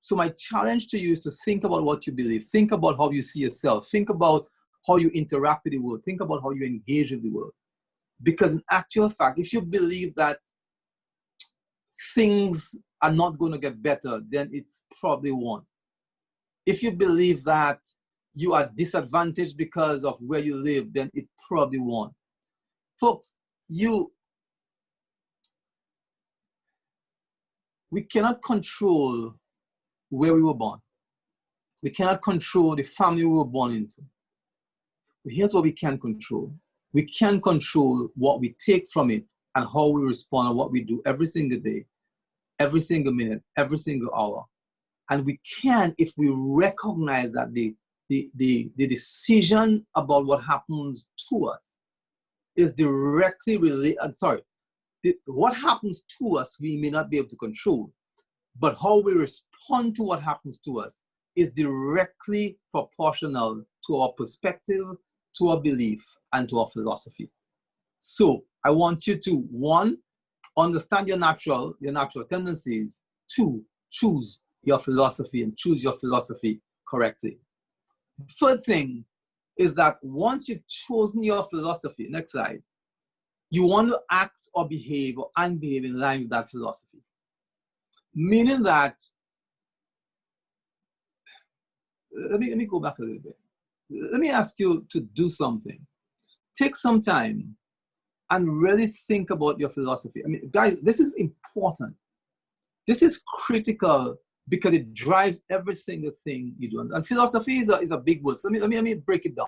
So my challenge to you is to think about what you believe. Think about how you see yourself. Think about how you interact with the world. Think about how you engage with the world. Because in actual fact, if you believe that things are not going to get better, then it's probably won't. If you believe that you are disadvantaged because of where you live, then it probably won't. Folks, we cannot control where we were born. We cannot control the family we were born into. But here's what we can control. We can control what we take from it and how we respond and what we do every single day, every single minute, every single hour. And we can, if we recognize that the decision about what happens to us is directly related, what happens to us we may not be able to control, but how we respond to what happens to us is directly proportional to our perspective, to our belief, and to our philosophy. So I want you to, 1, understand your natural tendencies. 2, choose your philosophy and choose your philosophy correctly. Third thing is that once you've chosen your philosophy, next slide, you want to act or behave or unbehave in line with that philosophy. Meaning that, let me go back a little bit. Let me ask you to do something. Take some time and really think about your philosophy. I mean, guys, this is important. This is critical because it drives every single thing you do. And philosophy is a big word. So let me break it down.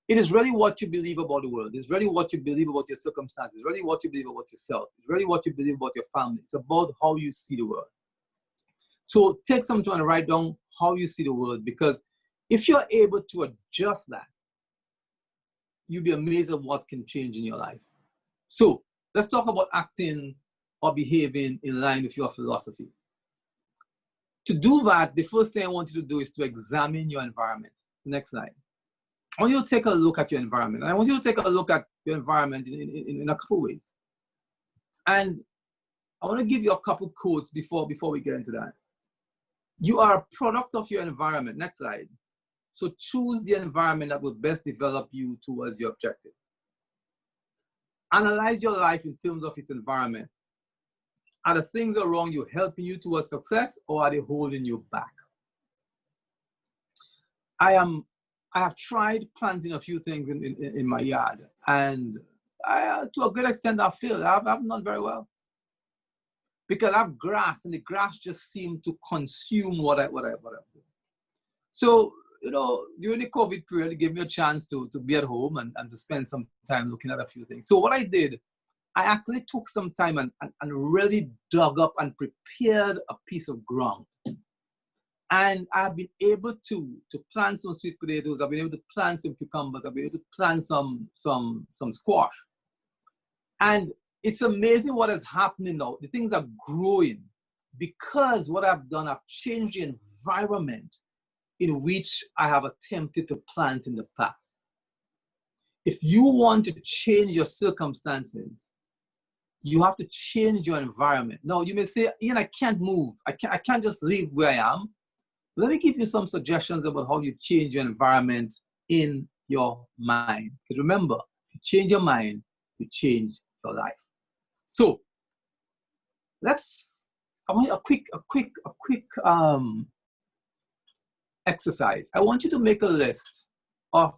It is really what you believe about the world. It's really what you believe about your circumstances. It's really what you believe about yourself. It's really what you believe about your family. It's about how you see the world. So take some time and write down how you see the world, because if you're able to adjust that, you'll be amazed at what can change in your life. So let's talk about acting or behaving in line with your philosophy. To do that, the first thing I want you to do is to examine your environment. Next slide. I want you to take a look at your environment. And I want you to take a look at your environment in a couple ways. And I want to give you a couple quotes before we get into that. You are a product of your environment. Next slide. So choose the environment that will best develop you towards your objective. Analyze your life in terms of its environment. Are the things around you helping you towards success, or are they holding you back? I have tried planting a few things in my yard, and to a great extent I failed. I've not done very well. Because I have grass, and the grass just seemed to consume what I do. So, during the COVID period, it gave me a chance to be at home and to spend some time looking at a few things. So what I did, I actually took some time and really dug up and prepared a piece of ground. And I've been able to plant some sweet potatoes. I've been able to plant some cucumbers. I've been able to plant some squash. And it's amazing what is happening now. The things are growing. because what I've done, I've changed the environment in which I have attempted to plant in the past. If you want to change your circumstances, you have to change your environment. Now, you may say, Ian, I can't move. I can't just leave where I am. Let me give you some suggestions about how you change your environment in your mind. Because remember, if you change your mind, you change your life. So, I want a quick exercise. I want you to make a list of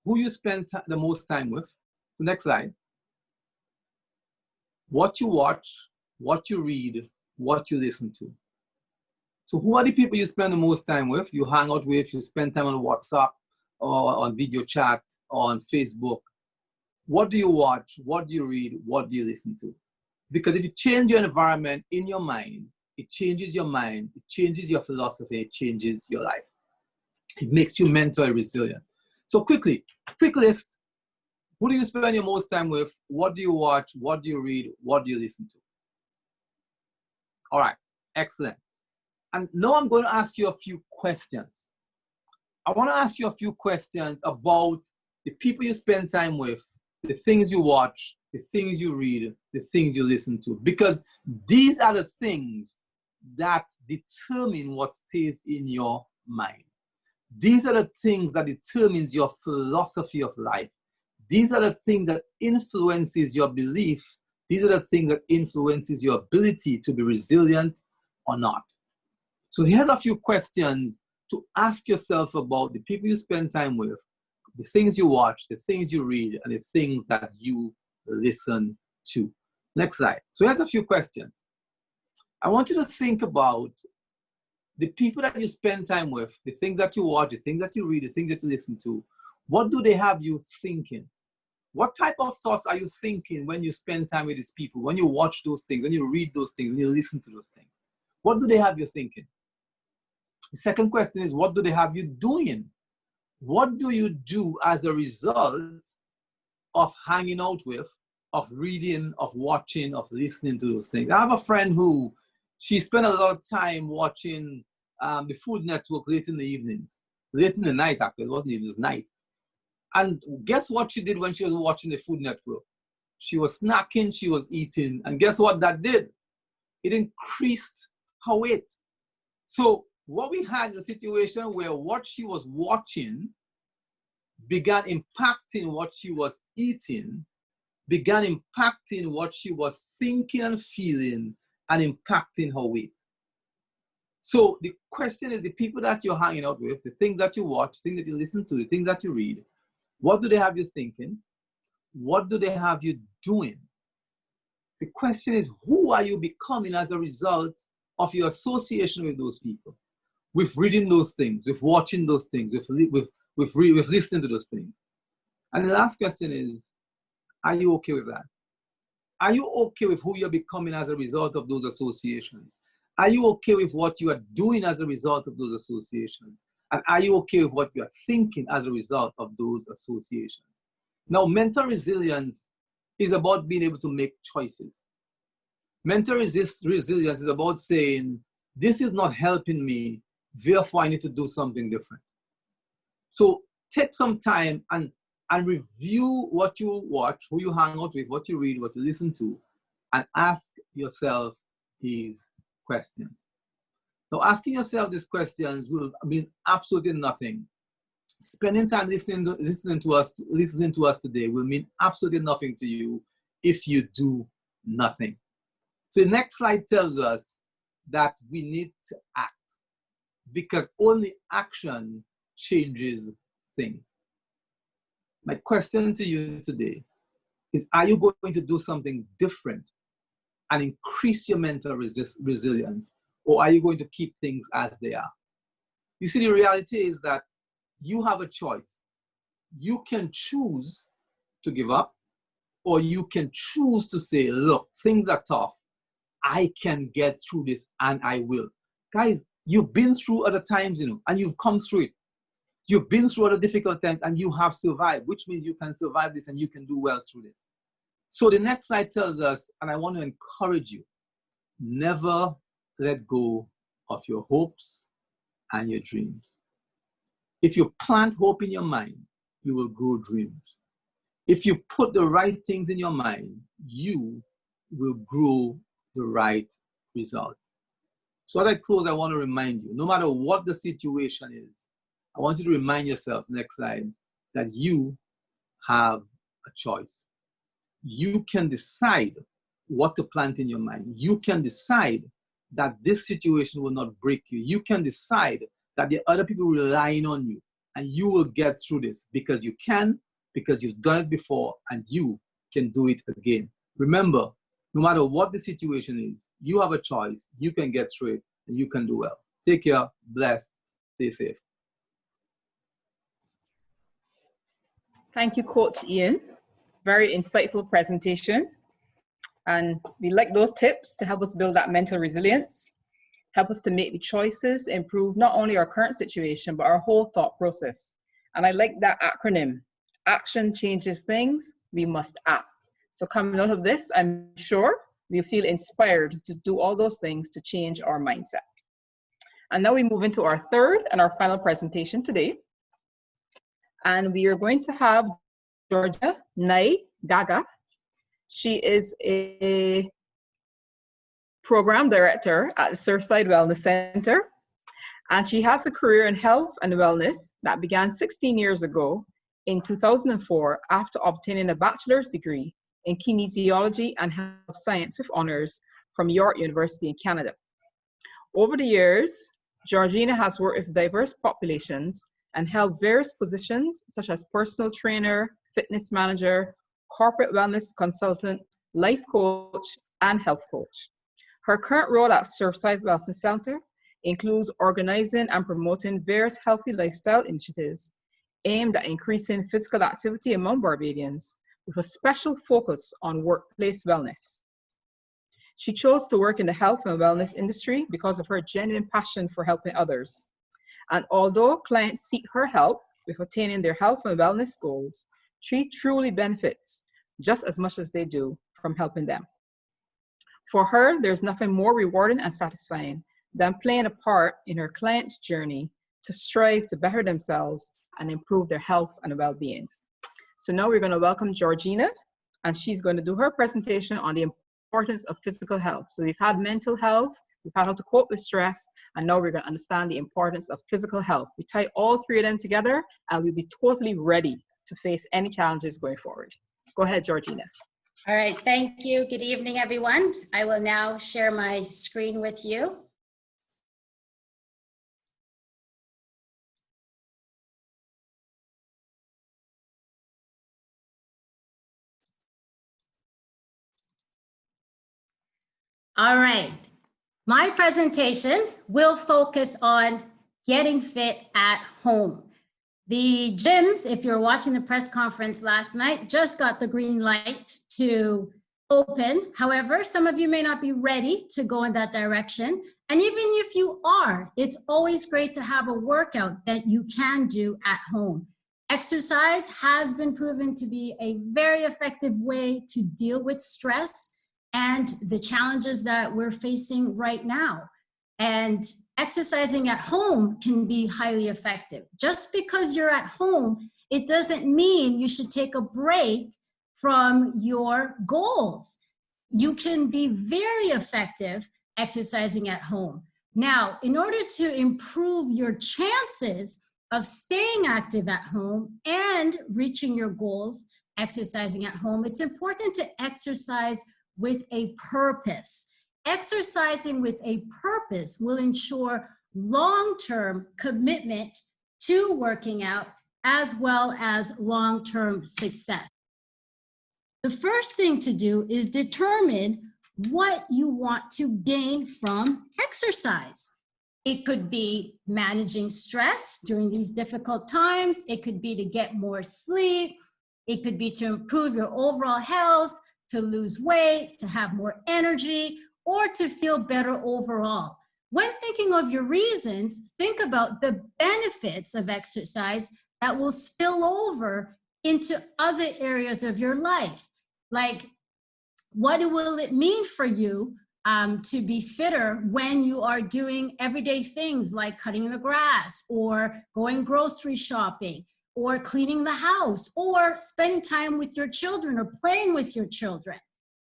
who you spend the most time with. The next slide. What you watch, what you read, what you listen to. So who are the people you spend the most time with, you hang out with, you spend time on WhatsApp or on video chat or on Facebook? What do you watch? What do you read? What do you listen to? Because if you change your environment in your mind, it changes your mind, it changes your philosophy, it changes your life. It makes you mentally resilient. So quick list. Who do you spend your most time with? What do you watch? What do you read? What do you listen to? All right, excellent. And now I'm going to ask you a few questions. I want to ask you a few questions about the people you spend time with, the things you watch, the things you read, the things you listen to, because these are the things that determine what stays in your mind. These are the things that determines your philosophy of life. These are the things that influences your beliefs. These are the things that influences your ability to be resilient or not. So here's a few questions to ask yourself about the people you spend time with, the things you watch, the things you read, and the things that you listen to. Next slide. So here's a few questions. I want you to think about the people that you spend time with, the things that you watch, the things that you read, the things that you listen to. What do they have you thinking? What type of thoughts are you thinking when you spend time with these people, when you watch those things, when you read those things, when you listen to those things? What do they have you thinking? The second question is, what do they have you doing? What do you do as a result of hanging out with, of reading, of watching, of listening to those things? I have a friend who, she spent a lot of time watching the Food Network late in the evenings, late in the night actually, it wasn't even, it was night. And guess what she did when she was watching the Food Network? She was snacking, she was eating, and guess what that did? It increased her weight. So what we had is a situation where what she was watching began impacting what she was eating, began impacting what she was thinking and feeling, and impacting her weight. So the question is, the people that you're hanging out with, the things that you watch, the things that you listen to, the things that you read, what do they have you thinking? What do they have you doing? The question is, who are you becoming as a result of your association with those people? With reading those things, with watching those things, with listening to those things. And the last question is, are you okay with that? Are you okay with who you're becoming as a result of those associations? Are you okay with what you are doing as a result of those associations? And are you okay with what you are thinking as a result of those associations? Now, mental resilience is about being able to make choices. Mental resilience is about saying, this is not helping me, therefore I need to do something different. So take some time and review what you watch, who you hang out with, what you read, what you listen to, and ask yourself these questions. Now, asking yourself these questions will mean absolutely nothing. Spending time listening to us today will mean absolutely nothing to you if you do nothing. So the next slide tells us that we need to act, because only action changes things. My question to you today is, are you going to do something different and increase your mental resilience, or are you going to keep things as they are? You see, the reality is that you have a choice. You can choose to give up, or you can choose to say, look, things are tough. I can get through this, and I will. Guys, you've been through other times, and you've come through it. You've been through other difficult times, and you have survived, which means you can survive this and you can do well through this. So the next slide tells us, and I want to encourage you, never let go of your hopes and your dreams. If you plant hope in your mind, you will grow dreams. If you put the right things in your mind, you will grow the right result. So as I close, I want to remind you, no matter what the situation is, I want you to remind yourself, next slide, that you have a choice. You can decide what to plant in your mind. You can decide that this situation will not break you. You can decide that the other people relying on you, and you will get through this because you can, because you've done it before, and you can do it again. Remember, no matter what the situation is, you have a choice. You can get through it, and you can do well. Take care, bless, stay safe. Thank you, Coach Ian. Very insightful presentation. And we like those tips to help us build that mental resilience, help us to make the choices, improve not only our current situation, but our whole thought process. And I like that acronym, action changes things, we must act. So coming out of this, I'm sure we'll feel inspired to do all those things to change our mindset. And now we move into our third and our final presentation today. And we are going to have Georgia Nai Gaga. She is a program director at the Surfside Wellness Center. And she has a career in health and wellness that began 16 years ago in 2004 after obtaining a bachelor's degree in kinesiology and health science with honors from York University in Canada. Over the years, Georgina has worked with diverse populations and held various positions such as personal trainer, fitness manager, corporate wellness consultant, life coach, and health coach. Her current role at Surfside Wellness Center includes organizing and promoting various healthy lifestyle initiatives aimed at increasing physical activity among Barbadians with a special focus on workplace wellness. She chose to work in the health and wellness industry because of her genuine passion for helping others. And although clients seek her help with attaining their health and wellness goals, she truly benefits just as much as they do from helping them. For her, there's nothing more rewarding and satisfying than playing a part in her client's journey to strive to better themselves and improve their health and well-being. So now we're going to welcome Georgina, and she's going to do her presentation on the importance of physical health. So we've had mental health, we've had how to cope with stress, and now we're going to understand the importance of physical health. We tie all three of them together, and we'll be totally ready to face any challenges going forward. Go ahead, Georgina. All right, thank you. Good evening, everyone. I will now share my screen with you. All right, my presentation will focus on getting fit at home. The gyms, if you're watching the press conference last night, just got the green light to open. However, some of you may not be ready to go in that direction. And even if you are, it's always great to have a workout that you can do at home. Exercise has been proven to be a very effective way to deal with stress and the challenges that we're facing right now. And exercising at home can be highly effective. Just because you're at home, it doesn't mean you should take a break from your goals. You can be very effective exercising at home. Now, in order to improve your chances of staying active at home and reaching your goals, exercising at home, it's important to exercise with a purpose. Exercising with a purpose will ensure long-term commitment to working out as well as long-term success. The first thing to do is determine what you want to gain from exercise. It could be managing stress during these difficult times. It could be to get more sleep. It could be to improve your overall health, to lose weight, to have more energy, or to feel better overall. When thinking of your reasons, think about the benefits of exercise that will spill over into other areas of your life. Like, what will it mean for you to be fitter when you are doing everyday things like cutting the grass or going grocery shopping or cleaning the house or spending time with your children or playing with your children.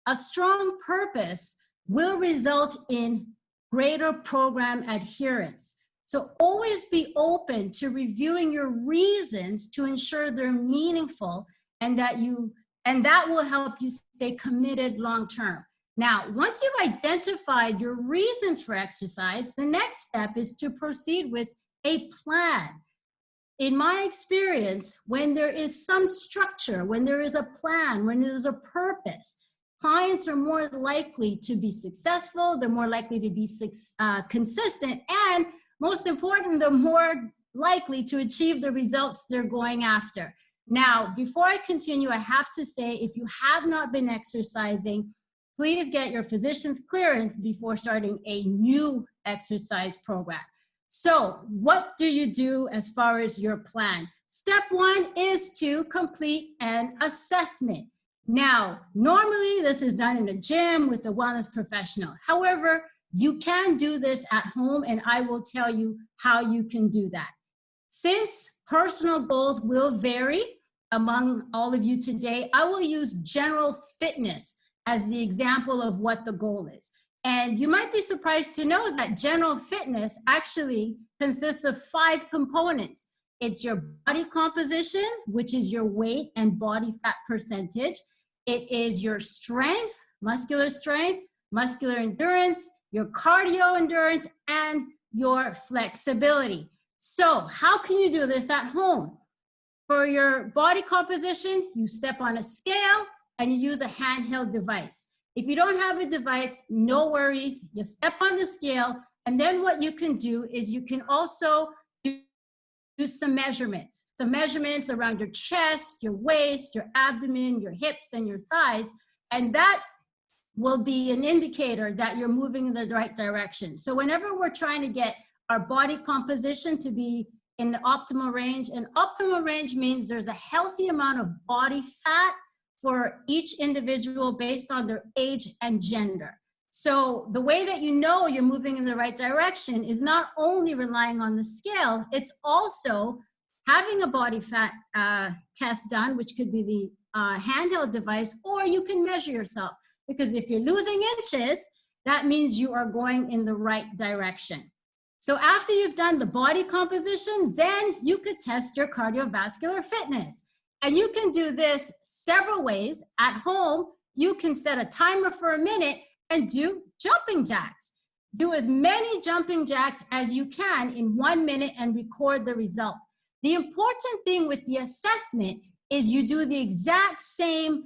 A strong purpose will result in greater program adherence. So always be open to reviewing your reasons to ensure they're meaningful and that will help you stay committed long term. Now, once you've identified your reasons for exercise, the next step is to proceed with a plan. In my experience, when there is some structure, when there is a plan, when there's a purpose, clients are more likely to be successful, they're more likely to be consistent, and most important, they're more likely to achieve the results they're going after. Now, before I continue, I have to say, if you have not been exercising, please get your physician's clearance before starting a new exercise program. So what do you do as far as your plan? Step one is to complete an assessment. Now, normally this is done in a gym with a wellness professional. However, you can do this at home, and I will tell you how you can do that. Since personal goals will vary among all of you today, I will use general fitness as the example of what the goal is. And you might be surprised to know that general fitness actually consists of 5 components. It's your body composition, which is your weight and body fat percentage. It is your strength, muscular endurance, your cardio endurance, and your flexibility. So how can you do this at home? For your body composition, you step on a scale and you use a handheld device. If you don't have a device, no worries. You step on the scale, and then what you can do is you can also do some measurements. Some measurements around your chest, your waist, your abdomen, your hips, and your thighs, and that will be an indicator that you're moving in the right direction. So whenever we're trying to get our body composition to be in the optimal range, and optimal range means there's a healthy amount of body fat for each individual based on their age and gender. So the way that you know you're moving in the right direction is not only relying on the scale, it's also having a body fat test done, which could be the handheld device, or you can measure yourself. Because if you're losing inches, that means you are going in the right direction. So after you've done the body composition, then you could test your cardiovascular fitness. And you can do this several ways. At home, you can set a timer for a minute and do jumping jacks. Do as many jumping jacks as you can in 1 minute and record the result. The important thing with the assessment is you do the exact same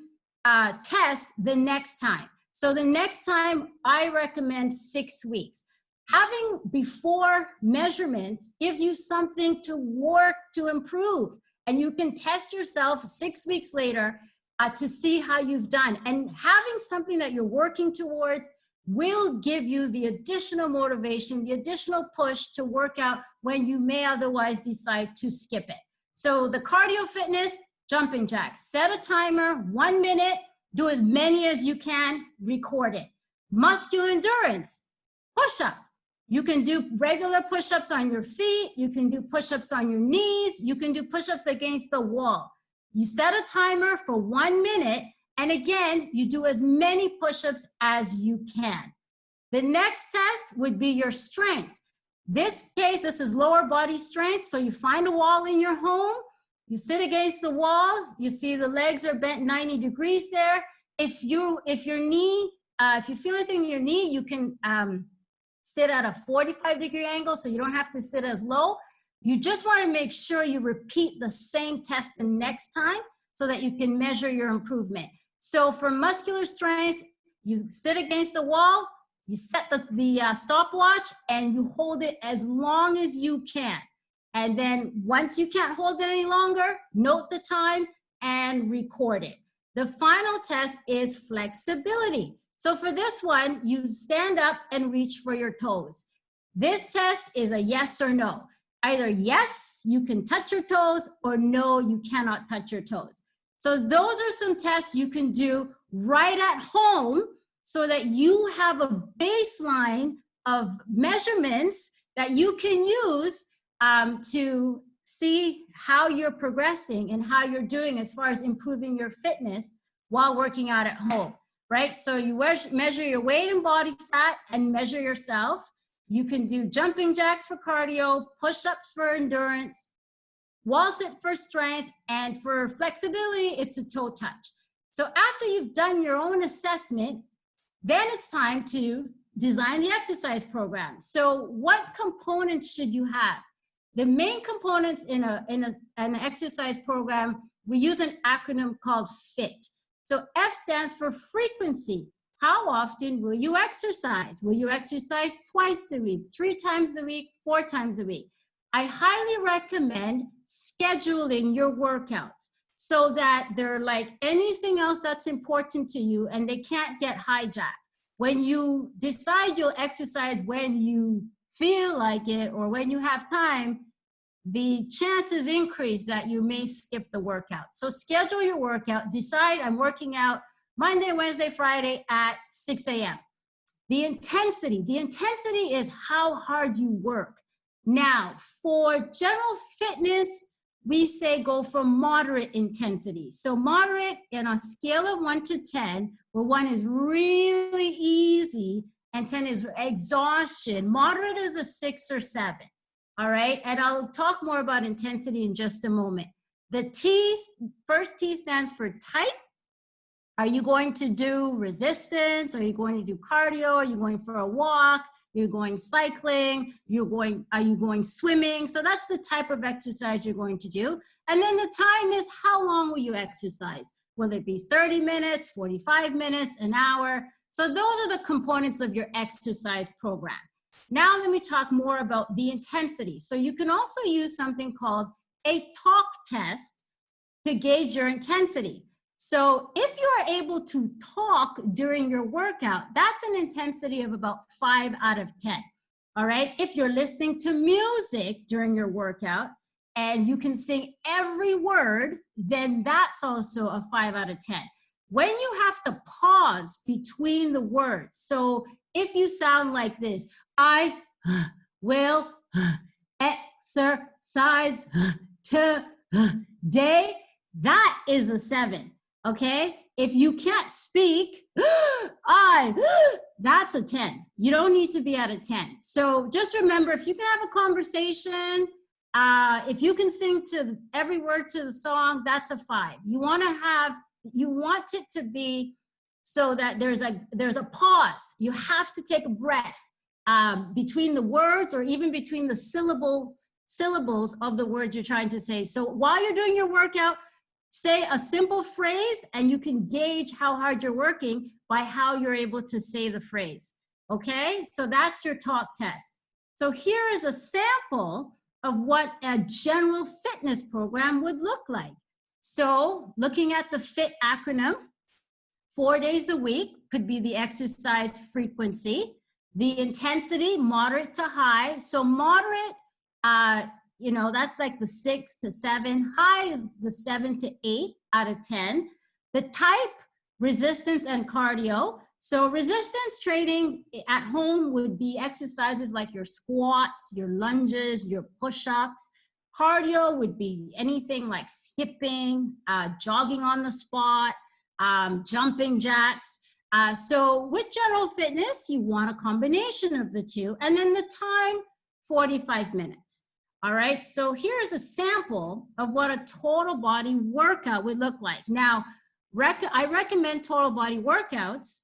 test the next time. So the next time, I recommend 6 weeks. Having before measurements gives you something to work to improve. And you can test yourself 6 weeks later to see how you've done. And having something that you're working towards will give you the additional motivation, the additional push to work out when you may otherwise decide to skip it. So the cardio fitness, jumping jacks. Set a timer, 1 minute, do as many as you can, record it. Muscular endurance, push-up. You can do regular push-ups on your feet. You can do push-ups on your knees. You can do push-ups against the wall. You set a timer for 1 minute, and again, you do as many push-ups as you can. The next test would be your strength. This is lower body strength. So you find a wall in your home, you sit against the wall, you see the legs are bent 90 degrees there. If you feel anything in your knee, you can sit at a 45-degree angle so you don't have to sit as low. You just want to make sure you repeat the same test the next time so that you can measure your improvement. So for muscular strength, you sit against the wall, you set the stopwatch, and you hold it as long as you can. And then once you can't hold it any longer, note the time and record it. The final test is flexibility. So for this one, you stand up and reach for your toes. This test is a yes or no. Either yes, you can touch your toes, or no, you cannot touch your toes. So those are some tests you can do right at home so that you have a baseline of measurements that you can use to see how you're progressing and how you're doing as far as improving your fitness while working out at home, right? So you measure your weight and body fat and measure yourself. You can do jumping jacks for cardio, push-ups for endurance, wall sit for strength, and for flexibility, it's a toe touch. So after you've done your own assessment, then it's time to design the exercise program. So what components should you have? The main components in an exercise program, we use an acronym called FIT. So F stands for frequency. How often will you exercise? Will you exercise twice a week, 3 times a week, 4 times a week? I highly recommend scheduling your workouts so that they're like anything else that's important to you and they can't get hijacked. When you decide you'll exercise when you feel like it or when you have time, the chances increase that you may skip the workout. So schedule your workout, decide I'm working out Monday, Wednesday, Friday at 6 a.m. The intensity is how hard you work. Now, for general fitness, we say go for moderate intensity. So moderate in a scale of 1 to 10, where 1 is really easy and 10 is exhaustion. Moderate is a 6 or 7. All right, and I'll talk more about intensity in just a moment. The T, first T stands for type. Are you going to do resistance? Are you going to do cardio? Are you going for a walk? You're going cycling? Are you going swimming? So that's the type of exercise you're going to do. And then the time is how long will you exercise? Will it be 30 minutes, 45 minutes, an hour? So those are the components of your exercise program. Now let me talk more about the intensity. So you can also use something called a talk test to gauge your intensity. So if you are able to talk during your workout, that's an intensity of about 5 out of 10. All right. If you're listening to music during your workout and you can sing every word, then that's also a 5 out of 10. When you have to pause between the words, so if you sound like this, I will exercise today, that is a 7, okay? If you can't speak, that's a 10. You don't need to be at a 10. So just remember, if you can have a conversation, if you can sing to every word to the song, that's a 5. You want it to be so that there's a pause. You have to take a breath between the words or even between the syllables of the words you're trying to say. So while you're doing your workout, say a simple phrase and you can gauge how hard you're working by how you're able to say the phrase. Okay, so that's your talk test. So here is a sample of what a general fitness program would look like. So looking at the FIT acronym, 4 days a week could be the exercise frequency. The intensity, moderate to high. So moderate, that's like the 6 to 7. High is the 7 to 8 out of 10. The type, resistance and cardio. So resistance training at home would be exercises like your squats, your lunges, your push-ups. Cardio would be anything like skipping, jogging on the spot, jumping jacks. So with general fitness, you want a combination of the two. And then the time, 45 minutes. All right, so here's a sample of what a total body workout would look like. Now, I recommend total body workouts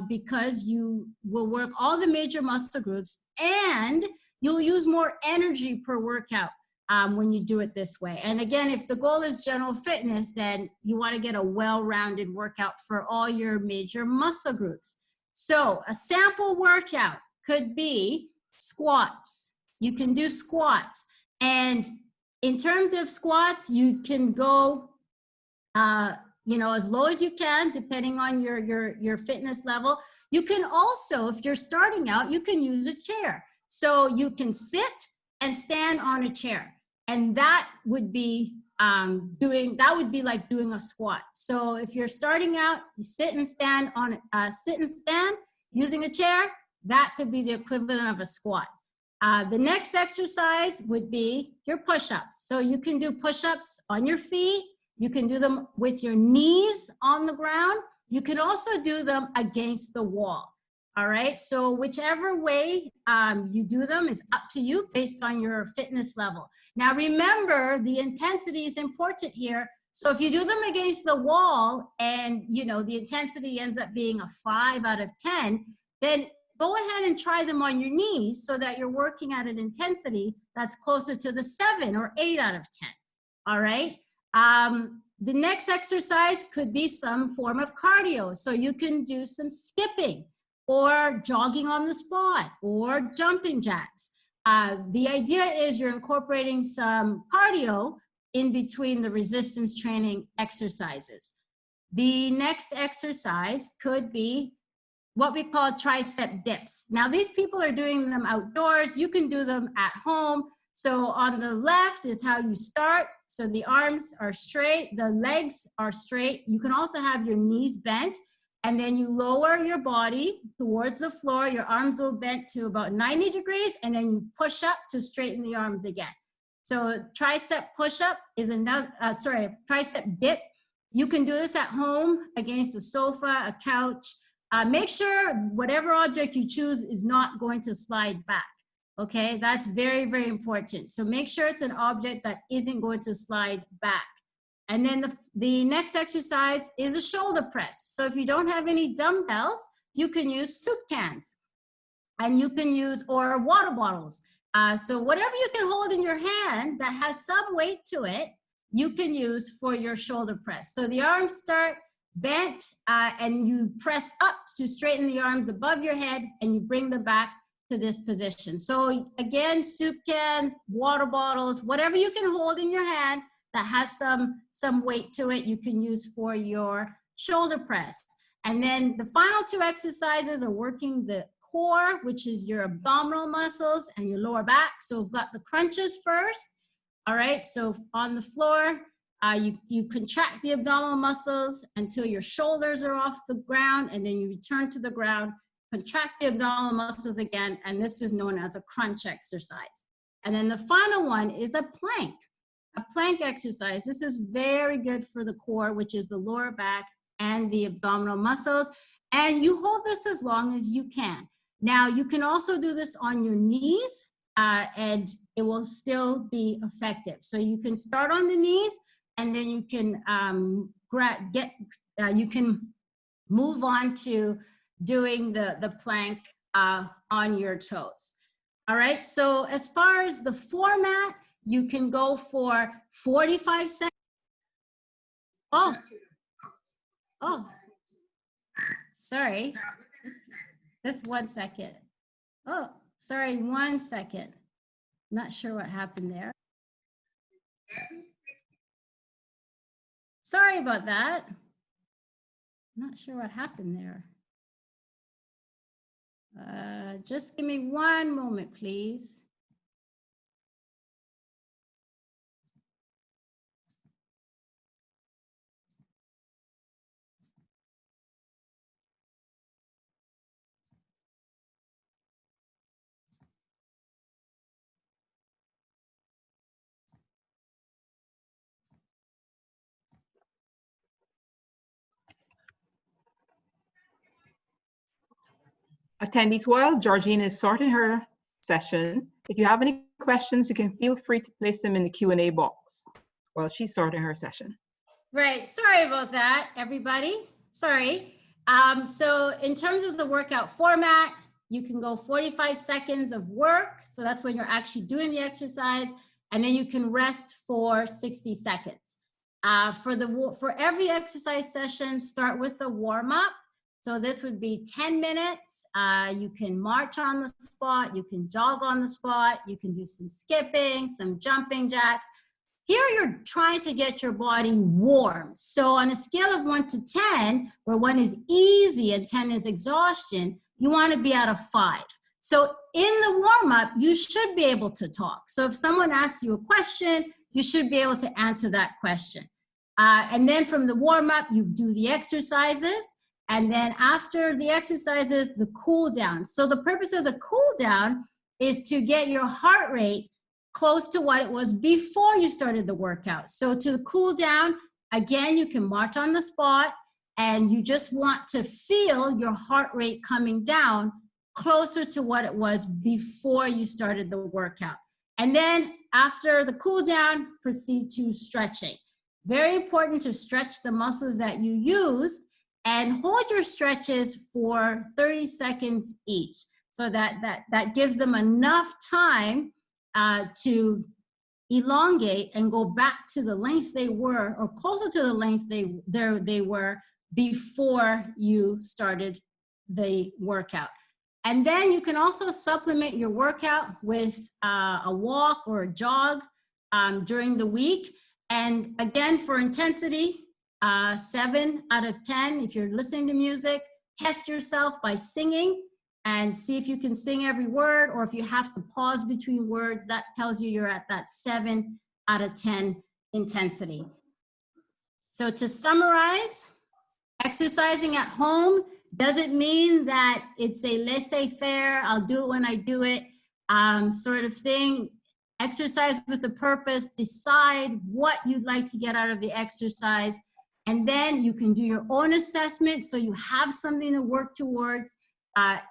because you will work all the major muscle groups and you'll use more energy per workout when you do it this way. And again, if the goal is general fitness, then you want to get a well-rounded workout for all your major muscle groups. So a sample workout could be squats. You can do squats. And in terms of squats, you can go as low as you can, depending on your fitness level. You can also, if you're starting out, you can use a chair. So you can sit and stand on a chair. And that would be that would be like doing a squat. So if you're starting out, you sit and stand using a chair, that could be the equivalent of a squat. The next exercise would be your push-ups. So you can do push-ups on your feet. You can do them with your knees on the ground. You can also do them against the wall. All right, so whichever way you do them is up to you based on your fitness level. Now remember, the intensity is important here. So if you do them against the wall and the intensity ends up being a 5 out of 10, then go ahead and try them on your knees so that you're working at an intensity that's closer to the 7 or 8 out of 10. All right. The next exercise could be some form of cardio. So you can do some skipping, or jogging on the spot, or jumping jacks. The idea is you're incorporating some cardio in between the resistance training exercises. The next exercise could be what we call tricep dips. Now these people are doing them outdoors. You can do them at home. So on the left is how you start. So the arms are straight, the legs are straight. You can also have your knees bent. And then you lower your body towards the floor. Your arms will bend to about 90 degrees, and then you push up to straighten the arms again. So tricep push-up is tricep dip. You can do this at home against a sofa, a couch. Make sure whatever object you choose is not going to slide back. Okay, that's very, very important. So make sure it's an object that isn't going to slide back. And then the next exercise is a shoulder press. So if you don't have any dumbbells, you can use soup cans, and you can use, or water bottles. So whatever you can hold in your hand that has some weight to it, you can use for your shoulder press. So the arms start bent, and you press up to straighten the arms above your head, and you bring them back to this position. So again, soup cans, water bottles, whatever you can hold in your hand that has some weight to it, you can use for your shoulder press. And then the final 2 exercises are working the core, which is your abdominal muscles, and your lower back. So we've got the crunches first. All right, so on the floor, you contract the abdominal muscles until your shoulders are off the ground, and then you return to the ground, contract the abdominal muscles again, and this is known as a crunch exercise. And then the final one is a plank. A plank exercise. This is very good for the core, which is the lower back and the abdominal muscles. And you hold this as long as you can. Now, you can also do this on your knees, and it will still be effective. So you can start on the knees, and then you can you can move on to doing the plank on your toes. All right. So as far as the format, you can go for 45 seconds. Oh, sorry. Just 1 second. Oh, sorry, 1 second. Not sure what happened there. Sorry about that. Not sure what happened there. Just give me 1 moment, please. Attendees, while Georgina is sorting her session, if you have any questions, you can feel free to place them in the Q&A box while she's sorting her session. Right, sorry about that, everybody. Sorry. So in terms of the workout format, you can go 45 seconds of work. So that's when you're actually doing the exercise. And then you can rest for 60 seconds. For every exercise session, start with a warm-up. So this would be 10 minutes. You can march on the spot, you can jog on the spot, you can do some skipping, some jumping jacks. Here you're trying to get your body warm. So on a scale of 1 to 10, where 1 is easy and 10 is exhaustion, you want to be at a 5. So in the warm-up, you should be able to talk. So if someone asks you a question, you should be able to answer that question. And then from the warm-up, you do the exercises. And then after the exercises, the cool down. So the purpose of the cool down is to get your heart rate close to what it was before you started the workout. So to cool down, again, you can march on the spot, and you just want to feel your heart rate coming down closer to what it was before you started the workout. And then after the cool down, proceed to stretching. Very important to stretch the muscles that you used, and hold your stretches for 30 seconds each. So that gives them enough time to elongate and go back to the length they were, or closer to the length they were before you started the workout. And then you can also supplement your workout with a walk or a jog during the week. And again, for intensity, 7 out of 10. If you're listening to music, test yourself by singing and see if you can sing every word, or if you have to pause between words, that tells you you're at that 7 out of 10 intensity. So to summarize, exercising at home doesn't mean that it's a laissez-faire, I'll do it when I do it sort of thing. Exercise with a purpose, decide what you'd like to get out of the exercise, and then you can do your own assessment so you have something to work towards.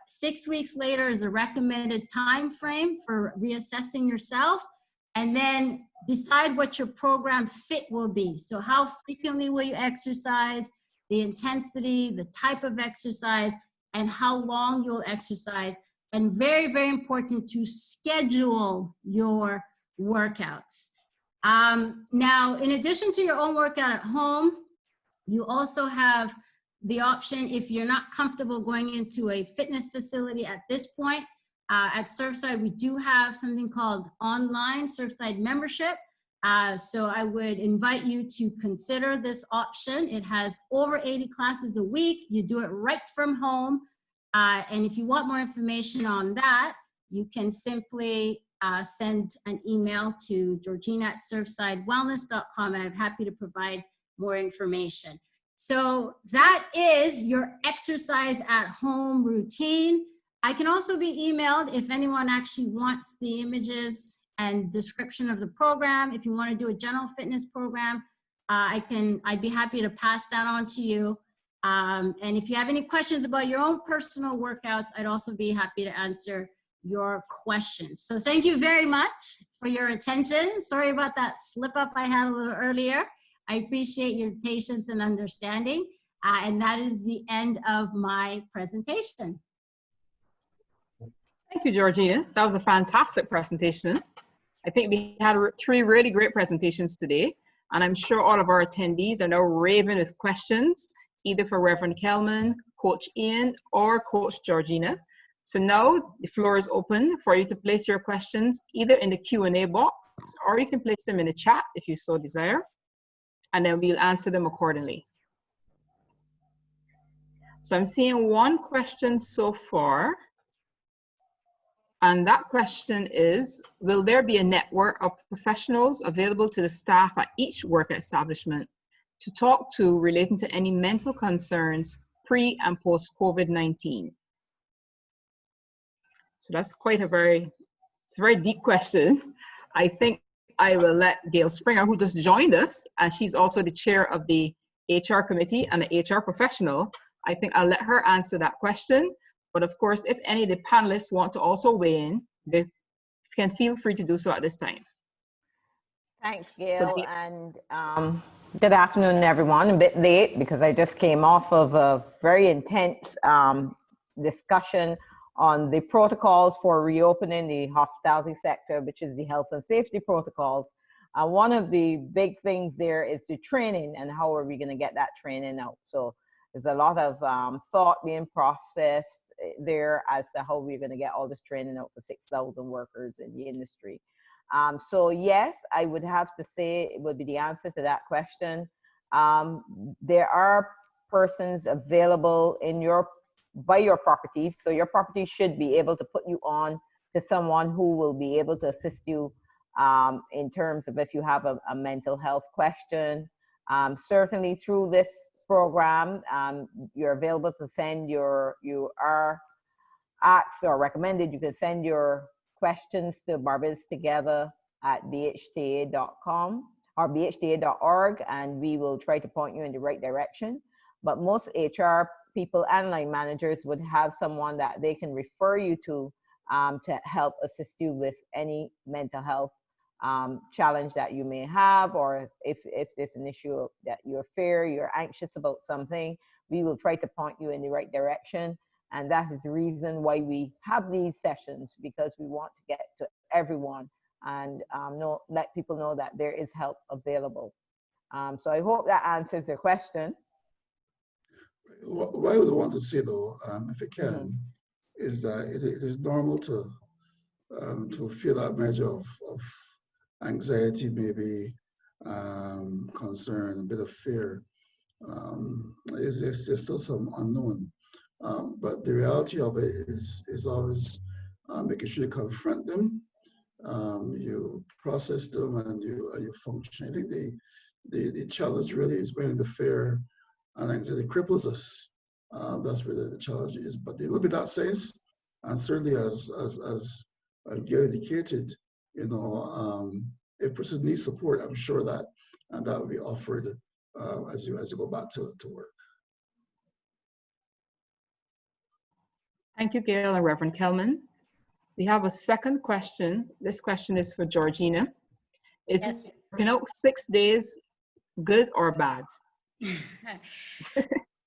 6 weeks later is a recommended time frame for reassessing yourself, and then decide what your program fit will be. So how frequently will you exercise, the intensity, the type of exercise, and how long you'll exercise. And very, very important to schedule your workouts. Now, in addition to your own workout at home, you also have the option, if you're not comfortable going into a fitness facility at this point, at Surfside, we do have something called online Surfside membership. So I would invite you to consider this option. It has over 80 classes a week. You do it right from home. And if you want more information on that, you can simply send an email to Georgina@surfsidewellness.com, and I'm happy to provide more information. So that is your exercise at home routine. I can also be emailed if anyone actually wants the images and description of the program. If you want to do a general fitness program, I'd be happy to pass that on to you. And if you have any questions about your own personal workouts, I'd also be happy to answer your questions. So thank you very much for your attention. Sorry about that slip up I had a little earlier. I appreciate your patience and understanding. And that is the end of my presentation. Thank you, Georgina. That was a fantastic presentation. I think we had 3 really great presentations today, and I'm sure all of our attendees are now raving with questions, either for Reverend Kelman, Coach Ian, or Coach Georgina. So now the floor is open for you to place your questions either in the Q&A box, or you can place them in the chat if you so desire, and then we'll answer them accordingly. So I'm seeing 1 question so far. And that question is, will there be a network of professionals available to the staff at each work establishment to talk to relating to any mental concerns pre and post COVID-19? So that's it's a very deep question. I think I will let Gail Springer, who just joined us, and she's also the chair of the HR committee and an HR professional. I think I'll let her answer that question. But of course, if any of the panelists want to also weigh in, they can feel free to do so at this time. Thanks, Gail, and good afternoon, everyone. A bit late because I just came off of a very intense discussion on the protocols for reopening the hospitality sector, which is the health and safety protocols. One of the big things there is the training, and how are we going to get that training out? So there's a lot of thought being processed there as to how we're going to get all this training out for 6,000 workers in the industry. So yes, I would have to say it would be the answer to that question. There are persons available by your property, so your property should be able to put you on to someone who will be able to assist you in terms of if you have a mental health question. Certainly through this program, you're available to send you are asked or recommended, you can send your questions to BarbadosTogether@bhta.com or bhta.org, and we will try to point you in the right direction. But most HR people and line managers would have someone that they can refer you to help assist you with any mental health challenge that you may have, or if there's an issue that you're anxious about something, we will try to point you in the right direction. And that is the reason why we have these sessions, because we want to get to everyone and let people know that there is help available. So I hope that answers your question. What I would want to say though, if it can, is that it is normal to feel that measure of anxiety, maybe concern, a bit of fear. There's still some unknown. But the reality of it is always making sure you confront them, you process them, and you function. I think the challenge really is when the fear and anxiety cripples us. That's where the challenge is. But there will be that sense, and certainly as Gary indicated, if person needs support, I'm sure that will be offered as you go back to work. Thank you, Gail and Reverend Kelman. We have a second question. This question is for Georgina. Is working out 6 days good or bad?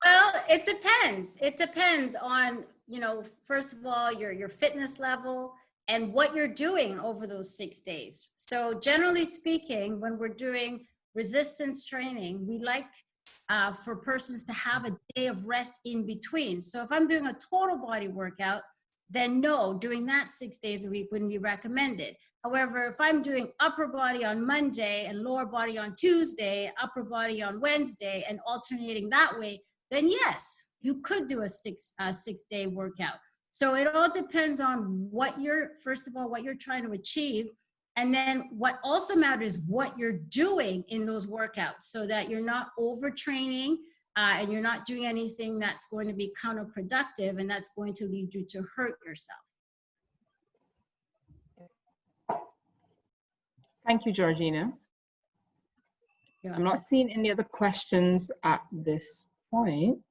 Well, it depends. It depends on, first of all, your fitness level and what you're doing over those 6 days. So generally speaking, when we're doing resistance training, we like for persons to have a day of rest in between. So if I'm doing a total body workout, then no, doing that 6 days a week wouldn't be recommended. However, if I'm doing upper body on Monday and lower body on Tuesday, upper body on Wednesday, and alternating that way, then yes, you could do a 6 day workout. So it all depends on what first of all, what you're trying to achieve. And then what also matters is what you're doing in those workouts, so that you're not overtraining and you're not doing anything that's going to be counterproductive and that's going to lead you to hurt yourself. Thank you, Georgina. I'm not seeing any other questions at this point.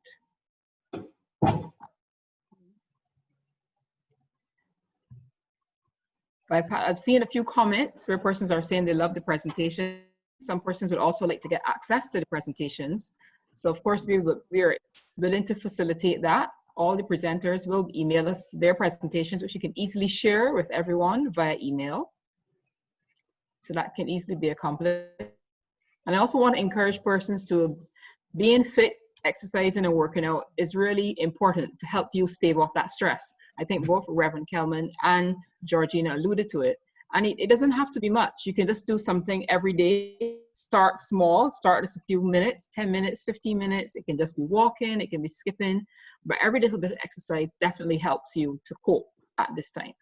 I've seen a few comments where persons are saying they love the presentation. Some persons would also like to get access to the presentations. So of course, we are willing to facilitate that. All the presenters will email us their presentations, which you can easily share with everyone via email. So that can easily be accomplished. And I also want to encourage persons to being fit, exercising and working out is really important to help you stave off that stress. I think both Reverend Kelman and Georgina alluded to it. And it doesn't have to be much. You can just do something every day. Start small, start just a few minutes, 10 minutes, 15 minutes. It can just be walking, it can be skipping, but every little bit of exercise definitely helps you to cope at this time.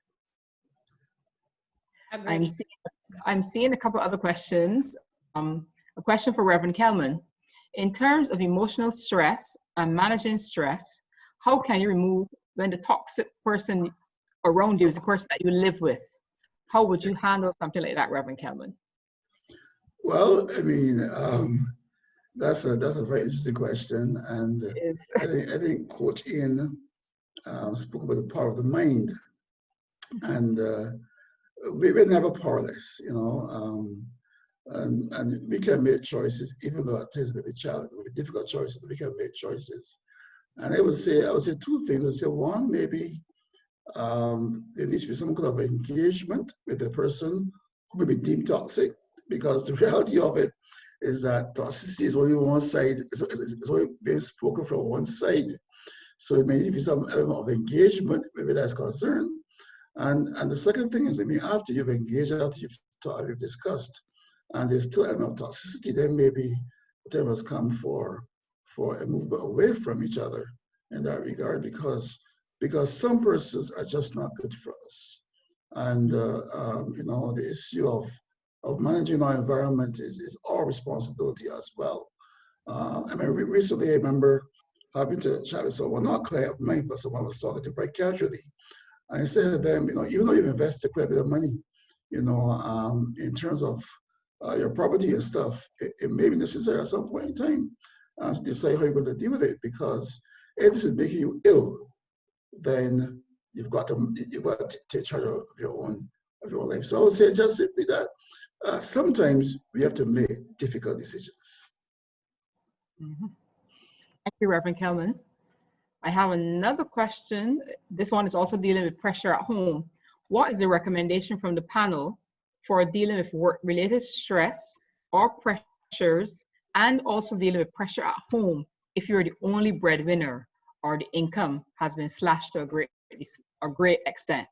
I'm seeing a couple other questions. A question for Reverend Kelman. In terms of emotional stress and managing stress, how can you remove when the toxic person around you is the person that you live with? How would you handle something like that, Reverend Kelman? Well, I mean, that's a very interesting question, and I think Coach Ian spoke about the power of the mind, and we're never powerless, and we can make choices, even though it is maybe challenging, difficult choices, but we can make choices. And I would say two things. I would say one, maybe there needs to be some kind of engagement with the person who may be deemed toxic, because the reality of it is that toxicity is only one side, it's only being spoken from one side. So it may need to be some element of engagement, maybe that's concerned. And the second thing is, after you've engaged, after you've discussed, and there's still an element of toxicity, then maybe the time has come for a movement away from each other in that regard, because some persons are just not good for us. And, the issue of managing our environment is our responsibility as well. Recently I remember having to chat with someone, not a client of mine, but someone was talking to very casually. And I said to them, even though you've invested quite a bit of money, in terms of your property and stuff, it may be necessary at some point in time to decide how you're going to deal with it. Because if this is making you ill, then you've got to take charge of your own life. So I would say just simply that sometimes we have to make difficult decisions. Mm-hmm. Thank you, Reverend Kelman. I have another question. This one is also dealing with pressure at home. What is the recommendation from the panel for dealing with work-related stress or pressures, and also dealing with pressure at home if you're the only breadwinner or the income has been slashed to a great extent?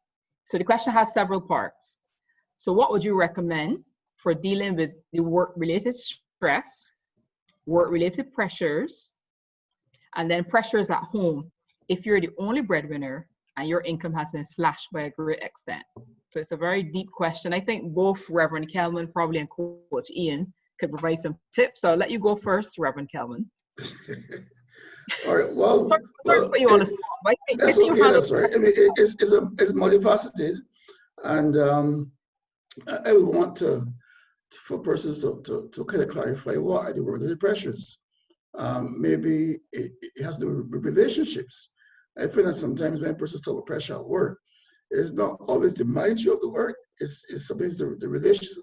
So the question has several parts. So what would you recommend for dealing with the work-related stress, work-related pressures, and then pressures at home if you're the only breadwinner and your income has been slashed by a great extent? So it's a very deep question. I think both Reverend Kelman probably and Coach Ian could provide some tips. So I'll let you go first, Reverend Kelman. All right. Well, sorry to put you on the spot, but that's okay. That's right. I mean, it's multifaceted, and I would want for persons to kind of clarify what are the work-related pressures. Maybe it has to do with relationships. I feel that sometimes when persons talk about pressure at work, it's not always the magnitude of the work, it's sometimes the relationships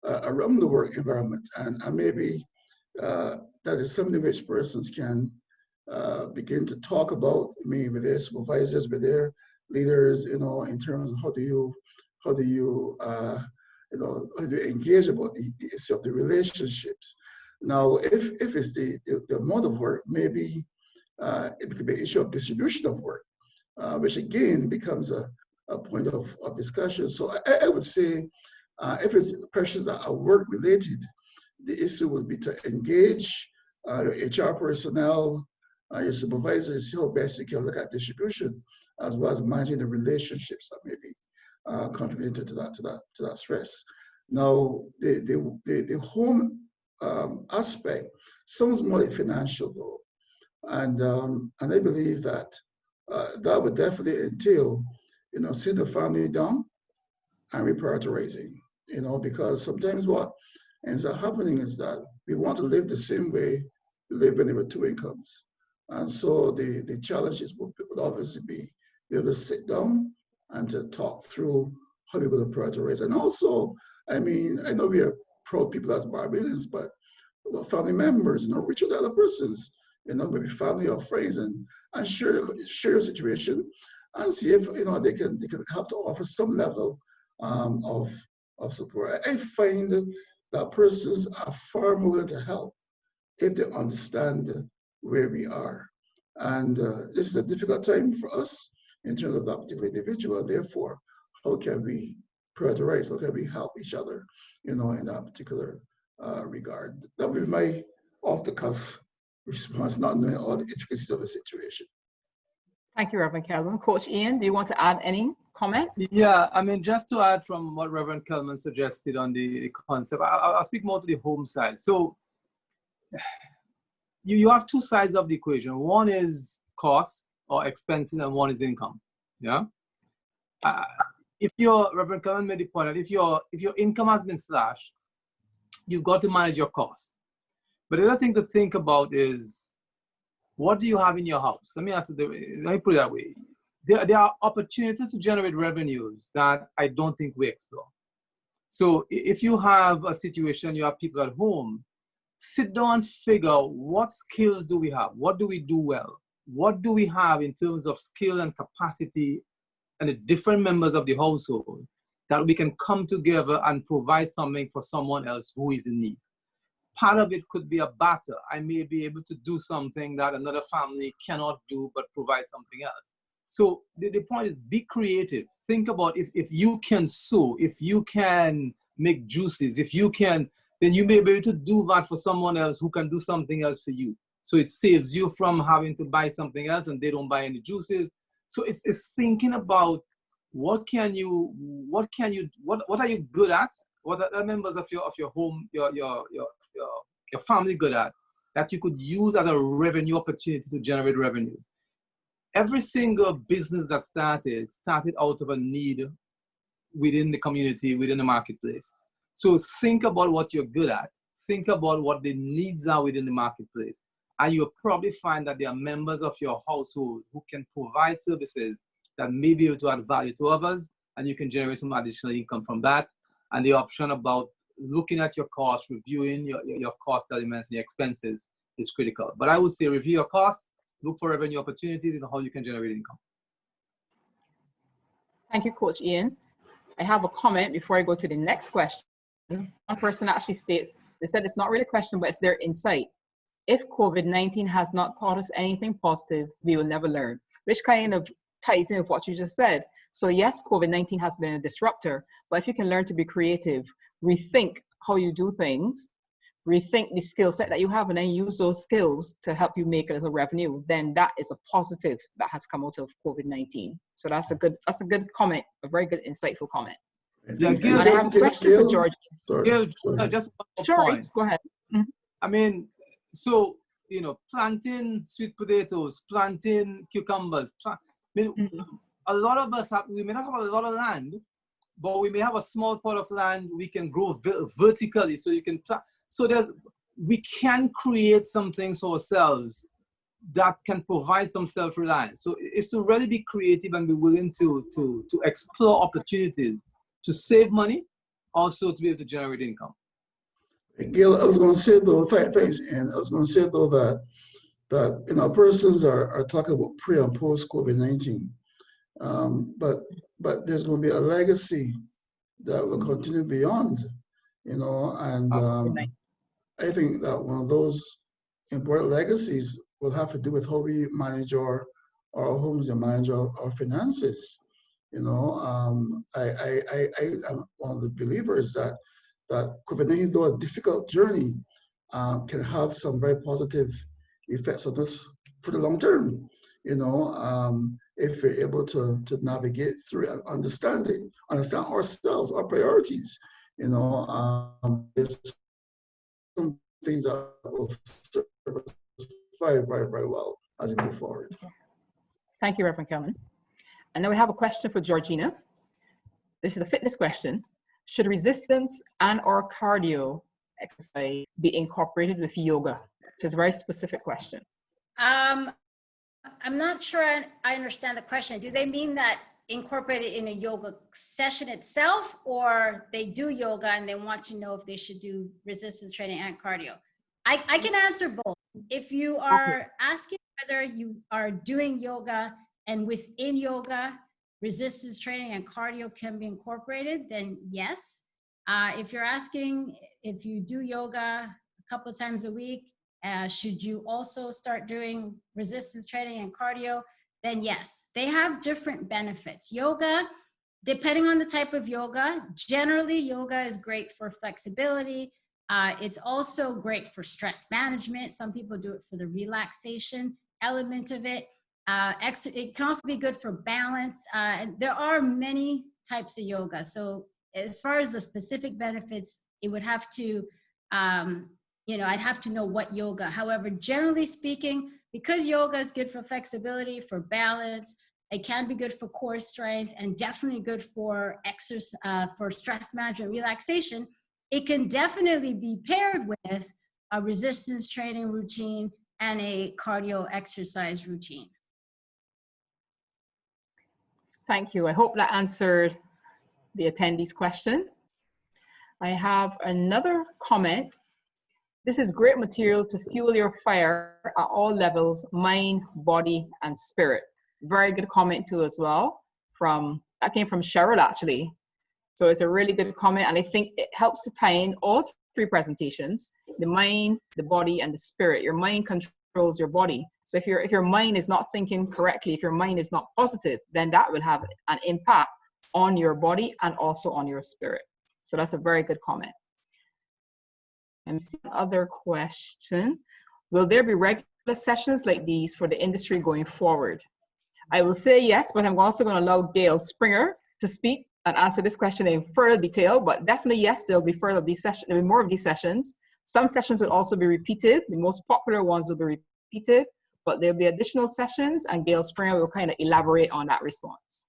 around the work environment. And maybe that is something which persons can begin to talk about, with their supervisors, with their leaders, in terms of how do you engage about the issue of the relationships. Now, if it's the amount of work, maybe it could be an issue of distribution of work, which again becomes a point of discussion. So I would say if it's pressures that are work related, the issue would be to engage your HR personnel, your supervisors, see how best you can look at distribution, as well as managing the relationships that may be contributing to that stress. Now, the home aspect sounds more like financial though, and I believe that that would definitely entail, sitting the family down and reprioritizing, because sometimes what ends up happening is that we want to live the same way we live when there were two incomes, and so the challenges would obviously be able to sit down and to talk through how we're going to prioritize. And also, I know we are proud people as Barbadians, but family members, reach out to other persons, maybe family or friends, and share your situation and see if they can help to offer some level of support. I find that persons are far more willing to help if they understand where we are. And this is a difficult time for us in terms of that particular individual. Therefore, how can we prioritize? How can we help each other, in that particular regard? That would be my off-the-cuff response, not knowing all the intricacies of the situation. Thank you, Reverend Kelman. Coach Ian, do you want to add any comments? Yeah, just to add from what Reverend Kelman suggested on the concept, I'll speak more to the home side. So you have two sides of the equation. One is cost or expenses, and one is income. Yeah. If Reverend Kelman made the point that if your income has been slashed, you've got to manage your cost. But the other thing to think about is, what do you have in your house? Let me put it that way. There are opportunities to generate revenues that I don't think we explore. So if you have a situation, you have people at home, sit down and figure out what skills do we have? What do we do well? What do we have in terms of skill and capacity and the different members of the household that we can come together and provide something for someone else who is in need? Part of it could be a barter. I may be able to do something that another family cannot do, but provide something else. So the point is, be creative. Think about if you can sew, if you can make juices, if you can, then you may be able to do that for someone else who can do something else for you. So it saves you from having to buy something else and they don't buy any juices. So it's thinking about what are you good at? What are the members of your home, your family good at that you could use as a revenue opportunity to generate revenues? Every single business that started out of a need within the community, within the marketplace. So think about what you're good at. Think about what the needs are within the marketplace. And you'll probably find that there are members of your household who can provide services that may be able to add value to others, and you can generate some additional income from that. And the option about looking at your costs, reviewing your cost elements and your expenses is critical. But I would say review your costs, look for revenue opportunities and how you can generate income. Thank you, Coach Ian. I have a comment before I go to the next question. One person actually states, they said it's not really a question, but it's their insight. If COVID-19 has not taught us anything positive, we will never learn, which kind of ties in with what you just said. So yes, COVID-19 has been a disruptor, but if you can learn to be creative, rethink how you do things, rethink the skill set that you have, and then use those skills to help you make a little revenue, then that is a positive that has come out of COVID-19. So that's a good comment, a very good, insightful comment. Yeah, and I have a question for George. Gil, just one sure, point. Go ahead. Mm-hmm. I mean, so, you know, planting sweet potatoes, planting cucumbers, a lot of us we may not have a lot of land, but we may have a small part of land we can grow vertically, so you can plant. So we can create some things ourselves that can provide some self-reliance. So it's to really be creative and be willing to explore opportunities to save money, also to be able to generate income. Gil, I was going to say though, thanks, and I was going to say though that you know, persons are talking about pre and post COVID-19, but there's going to be a legacy that will continue beyond, you know, and I think that one of those important legacies will have to do with how we manage our homes and manage our finances. You know, I am one of the believers that COVID-19, though a difficult journey, can have some very positive effects on us for the long term. You know, if we're able to navigate through and understand ourselves, our priorities. You know, there's some things that will serve us very, very, very well as we move forward. Thank you, Reverend Kelman. And now we have a question for Georgina. This is a fitness question. Should resistance and or cardio exercise be incorporated with yoga? Which is a very specific question. I'm not sure I understand the question. Do they mean that incorporated in a yoga session itself, or they do yoga and they want to know if they should do resistance training and cardio? I can answer both. If you are asking whether you are doing yoga and within yoga, resistance training and cardio can be incorporated, then yes. If you're asking if you do yoga a couple of times a week, should you also start doing resistance training and cardio, then yes. They have different benefits. Yoga, depending on the type of yoga, generally yoga is great for flexibility. It's also great for stress management. Some people do it for the relaxation element of it. It can also be good for balance. There are many types of yoga. So as far as the specific benefits, it would have to, you know, I'd have to know what yoga. However, generally speaking, because yoga is good for flexibility, for balance, it can be good for core strength and definitely good for exercise, for stress management, relaxation. It can definitely be paired with a resistance training routine and a cardio exercise routine. Thank you. I hope that answered the attendee's question. I have another comment. This is great material to fuel your fire at all levels, mind, body, and spirit. Very good comment too as well. That came from Cheryl actually. So it's a really good comment, and I think it helps to tie in all three presentations: the mind, the body, and the spirit. Your mind controls your body. So if your mind is not thinking correctly, if your mind is not positive, then that will have an impact on your body and also on your spirit. So that's a very good comment. And other question: will there be regular sessions like these for the industry going forward? I will say yes, but I'm also going to allow Gail Springer to speak and answer this question in further detail. But definitely, yes, there'll be further of these sessions. There'll be more of these sessions. Some sessions will also be repeated. The most popular ones will be repeated, but there'll be additional sessions, and Gail Springer will kind of elaborate on that response.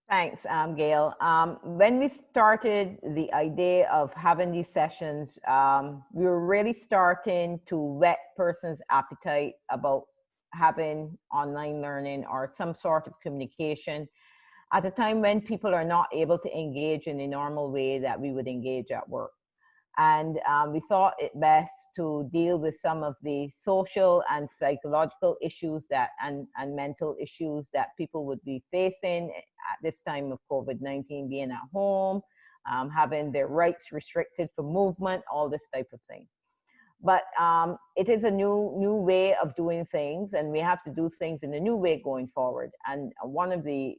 Thanks, Gail. When we started the idea of having these sessions, we were really starting to whet persons' appetite about having online learning or some sort of communication at a time when people are not able to engage in the normal way that we would engage at work. And we thought it best to deal with some of the social and psychological issues that and mental issues that people would be facing at this time of COVID-19, being at home, having their rights restricted for movement, all this type of thing. But it is a new way of doing things, and we have to do things in a new way going forward. And one of the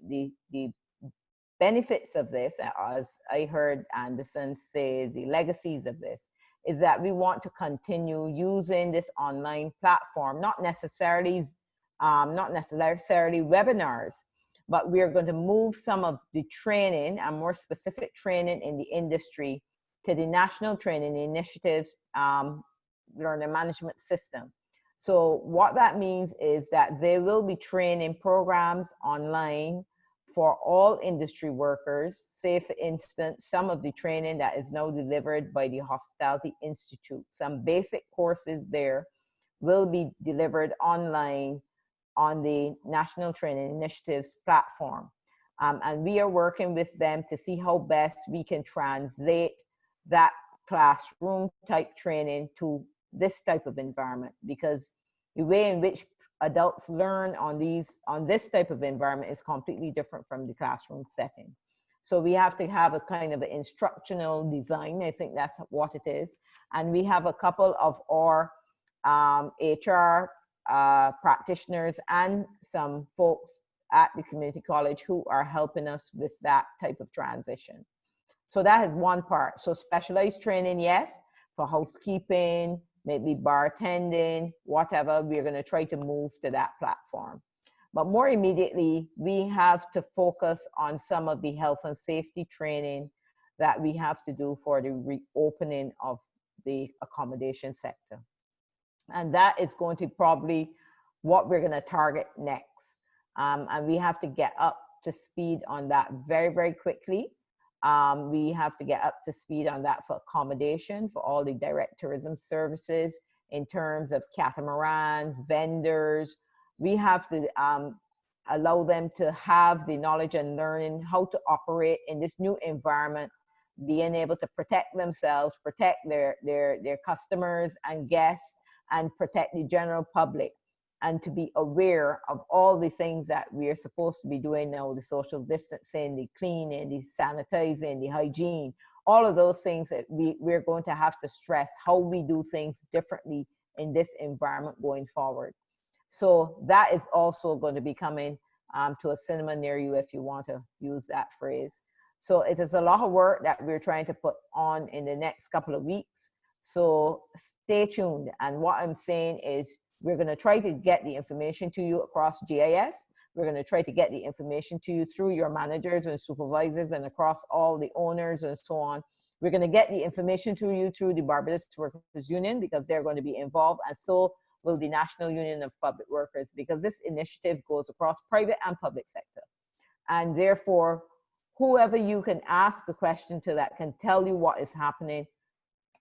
benefits of this, as I heard Anderson say, the legacies of this, is that we want to continue using this online platform, not necessarily webinars, but we're going to move some of the training and more specific training in the industry to the National Training Initiatives Learning Management System. So what that means is that there will be training programs online for all industry workers. Say, for instance, some of the training that is now delivered by the Hospitality Institute, some basic courses there will be delivered online on the National Training Initiatives platform. And we are working with them to see how best we can translate that classroom type training to this type of environment, because the way in which adults learn on this type of environment is completely different from the classroom setting. So we have to have a kind of an instructional design. I think that's what it is. And we have a couple of our HR practitioners and some folks at the community college who are helping us with that type of transition. So that is one part. So specialized training, yes, for housekeeping, maybe bartending, whatever, we're going to try to move to that platform. But more immediately, we have to focus on some of the health and safety training that we have to do for the reopening of the accommodation sector. And that is going to probably what we're going to target next. And we have to get up to speed on that very, very quickly. We have to get up to speed on that for accommodation, for all the direct tourism services in terms of catamarans, vendors. We have to allow them to have the knowledge and learning how to operate in this new environment, being able to protect themselves, protect their customers and guests, and protect the general public, and to be aware of all the things that we are supposed to be doing now, the social distancing, the cleaning, the sanitizing, the hygiene, all of those things that we're going to have to stress how we do things differently in this environment going forward. So that is also going to be coming to a cinema near you, if you want to use that phrase. So it is a lot of work that we're trying to put on in the next couple of weeks. So stay tuned. And what I'm saying is, we're going to try to get the information to you across GIS. We're going to try to get the information to you through your managers and supervisors and across all the owners and so on. We're going to get the information to you through the Barbados Workers Union, because they're going to be involved, and so will the National Union of Public Workers, because this initiative goes across private and public sector. And therefore, whoever you can ask a question to that can tell you what is happening,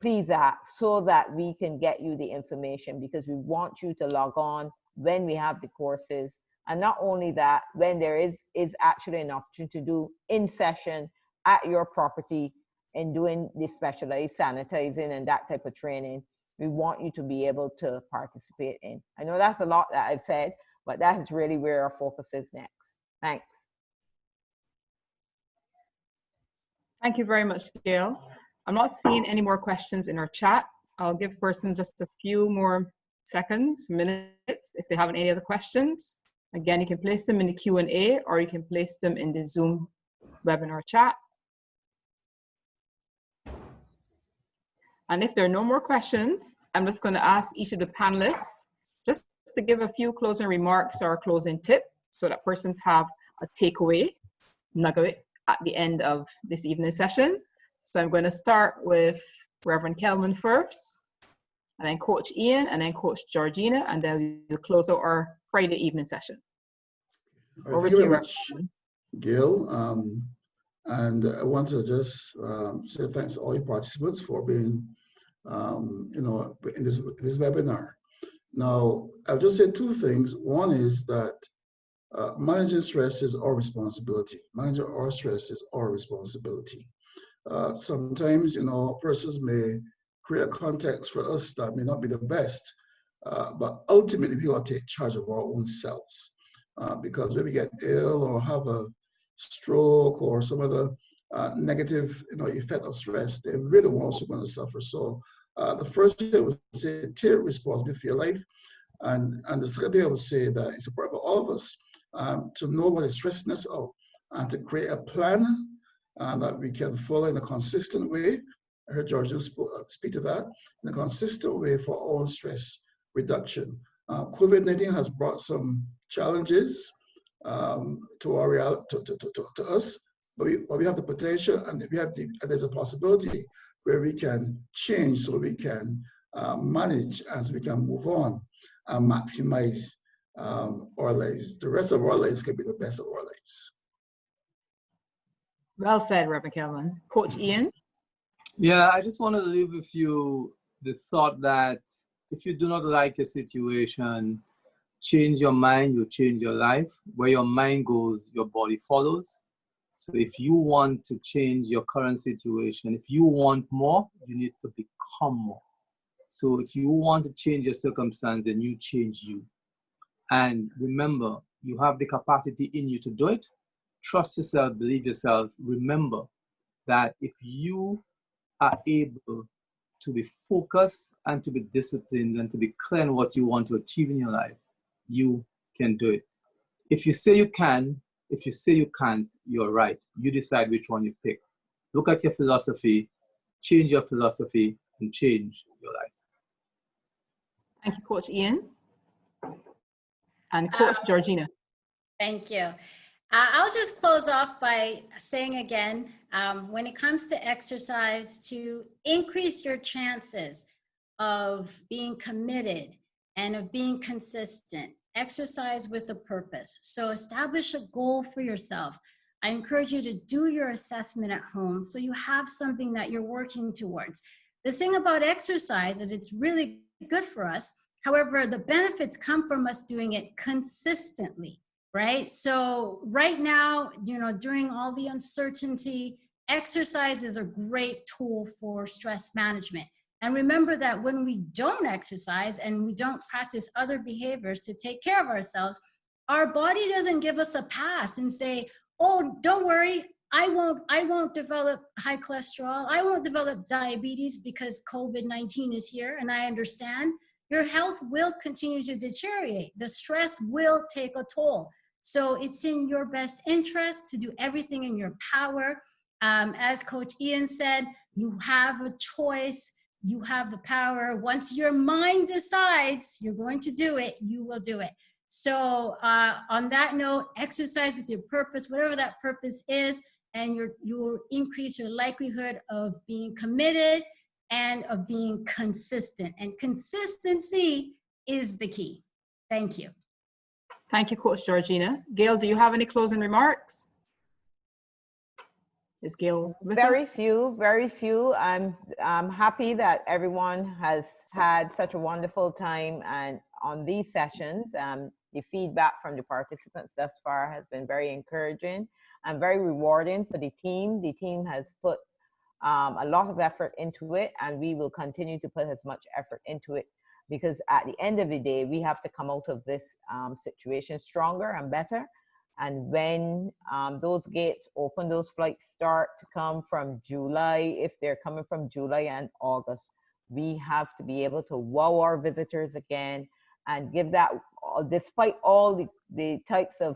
please ask, so that we can get you the information, because we want you to log on when we have the courses. And not only that, when there is actually an opportunity to do in session at your property and doing the specialized sanitizing and that type of training, we want you to be able to participate in. I know that's a lot that I've said, but that is really where our focus is next. Thanks. Thank you very much, Gail. I'm not seeing any more questions in our chat. I'll give person just a few more seconds, minutes, if they have any other questions. Again, you can place them in the Q&A, or you can place them in the Zoom webinar chat. And if there are no more questions, I'm just going to ask each of the panelists just to give a few closing remarks or a closing tip so that persons have a takeaway nugget at the end of this evening's session. So I'm going to start with Reverend Kelman first, and then Coach Ian, and then Coach Georgina, and then we'll close out our Friday evening session. All right, thank you very much, Gail. And I want to just say thanks to all your participants for being, in this webinar. Now, I'll just say two things. One is that managing stress is our responsibility. Managing our stress is our responsibility. Sometimes, persons may create a context for us that may not be the best, but ultimately we got to take charge of our own selves. Because when we get ill or have a stroke or some other negative effect of stress, they're really the ones who are going to suffer. So the first thing I would say, take responsibility for your life. And the second thing I would say that it's important for all of us to know what is stressing us out and to create a plan that we can follow in a consistent way. I heard Georgia speak to that, in a consistent way for our own stress reduction. COVID-19 has brought some challenges to our reality, to us, but we have the potential, and there's a possibility where we can change so we can manage and so we can move on and maximize our lives. The rest of our lives can be the best of our lives. Well said, Reverend Kelman. Coach Ian? Yeah, I just want to leave with you the thought that if you do not like a situation, change your mind, you change your life. Where your mind goes, your body follows. So if you want to change your current situation, if you want more, you need to become more. So if you want to change your circumstance, then you change you. And remember, you have the capacity in you to do it. Trust yourself, believe yourself. Remember that if you are able to be focused and to be disciplined and to be clear on what you want to achieve in your life, you can do it. If you say you can, if you say you can't, you're right. You decide which one you pick. Look at your philosophy, change your philosophy, and change your life. Thank you, Coach Ian. And Coach Georgina. Thank you. I'll just close off by saying again, when it comes to exercise, to increase your chances of being committed and of being consistent, exercise with a purpose. So establish a goal for yourself. I encourage you to do your assessment at home so you have something that you're working towards. The thing about exercise is it's really good for us. However, the benefits come from us doing it consistently, right? So right now, during all the uncertainty, exercise is a great tool for stress management. And remember that when we don't exercise and we don't practice other behaviors to take care of ourselves, our body doesn't give us a pass and say, oh, don't worry, I won't develop high cholesterol. I won't develop diabetes because COVID-19 is here, and I understand. Your health will continue to deteriorate. The stress will take a toll. So it's in your best interest to do everything in your power. As Coach Ian said, you have a choice. You have the power. Once your mind decides you're going to do it, you will do it. So on that note, exercise with your purpose, whatever that purpose is, and you'll increase your likelihood of being committed and of being consistent. And consistency is the key. Thank you. Thank you, Coach Georgina. Gail, do you have any closing remarks? Is Gail with us? Very few. I'm happy that everyone has had such a wonderful time and on these sessions. The feedback from the participants thus far has been very encouraging and very rewarding for the team. The team has put a lot of effort into it, and we will continue to put as much effort into it, because at the end of the day, we have to come out of this situation stronger and better. And when those gates open, those flights start to come from July, if they're coming from July and August, we have to be able to wow our visitors again and give that, despite all the types of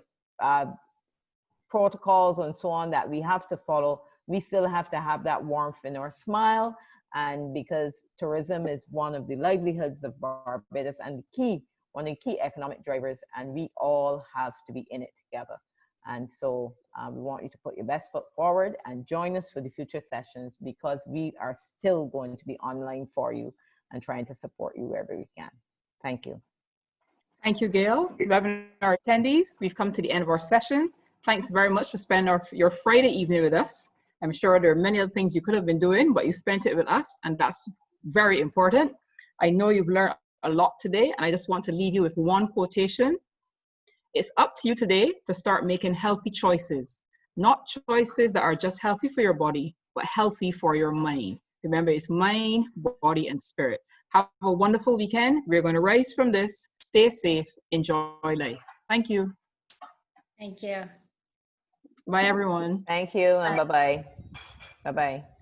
protocols and so on that we have to follow, we still have to have that warmth in our smile. And because tourism is one of the livelihoods of Barbados and the key one of the key economic drivers, and we all have to be in it together. And so we want you to put your best foot forward and join us for the future sessions, because we are still going to be online for you and trying to support you wherever we can. Thank you. Thank you, Gail. Webinar attendees, we've come to the end of our session. Thanks very much for spending your Friday evening with us. I'm sure there are many other things you could have been doing, but you spent it with us, and that's very important. I know you've learned a lot today, and I just want to leave you with one quotation. It's up to you today to start making healthy choices, not choices that are just healthy for your body, but healthy for your mind. Remember, it's mind, body, and spirit. Have a wonderful weekend. We're going to rise from this. Stay safe. Enjoy life. Thank you. Thank you. Bye, everyone. Thank you, and bye-bye. Bye-bye.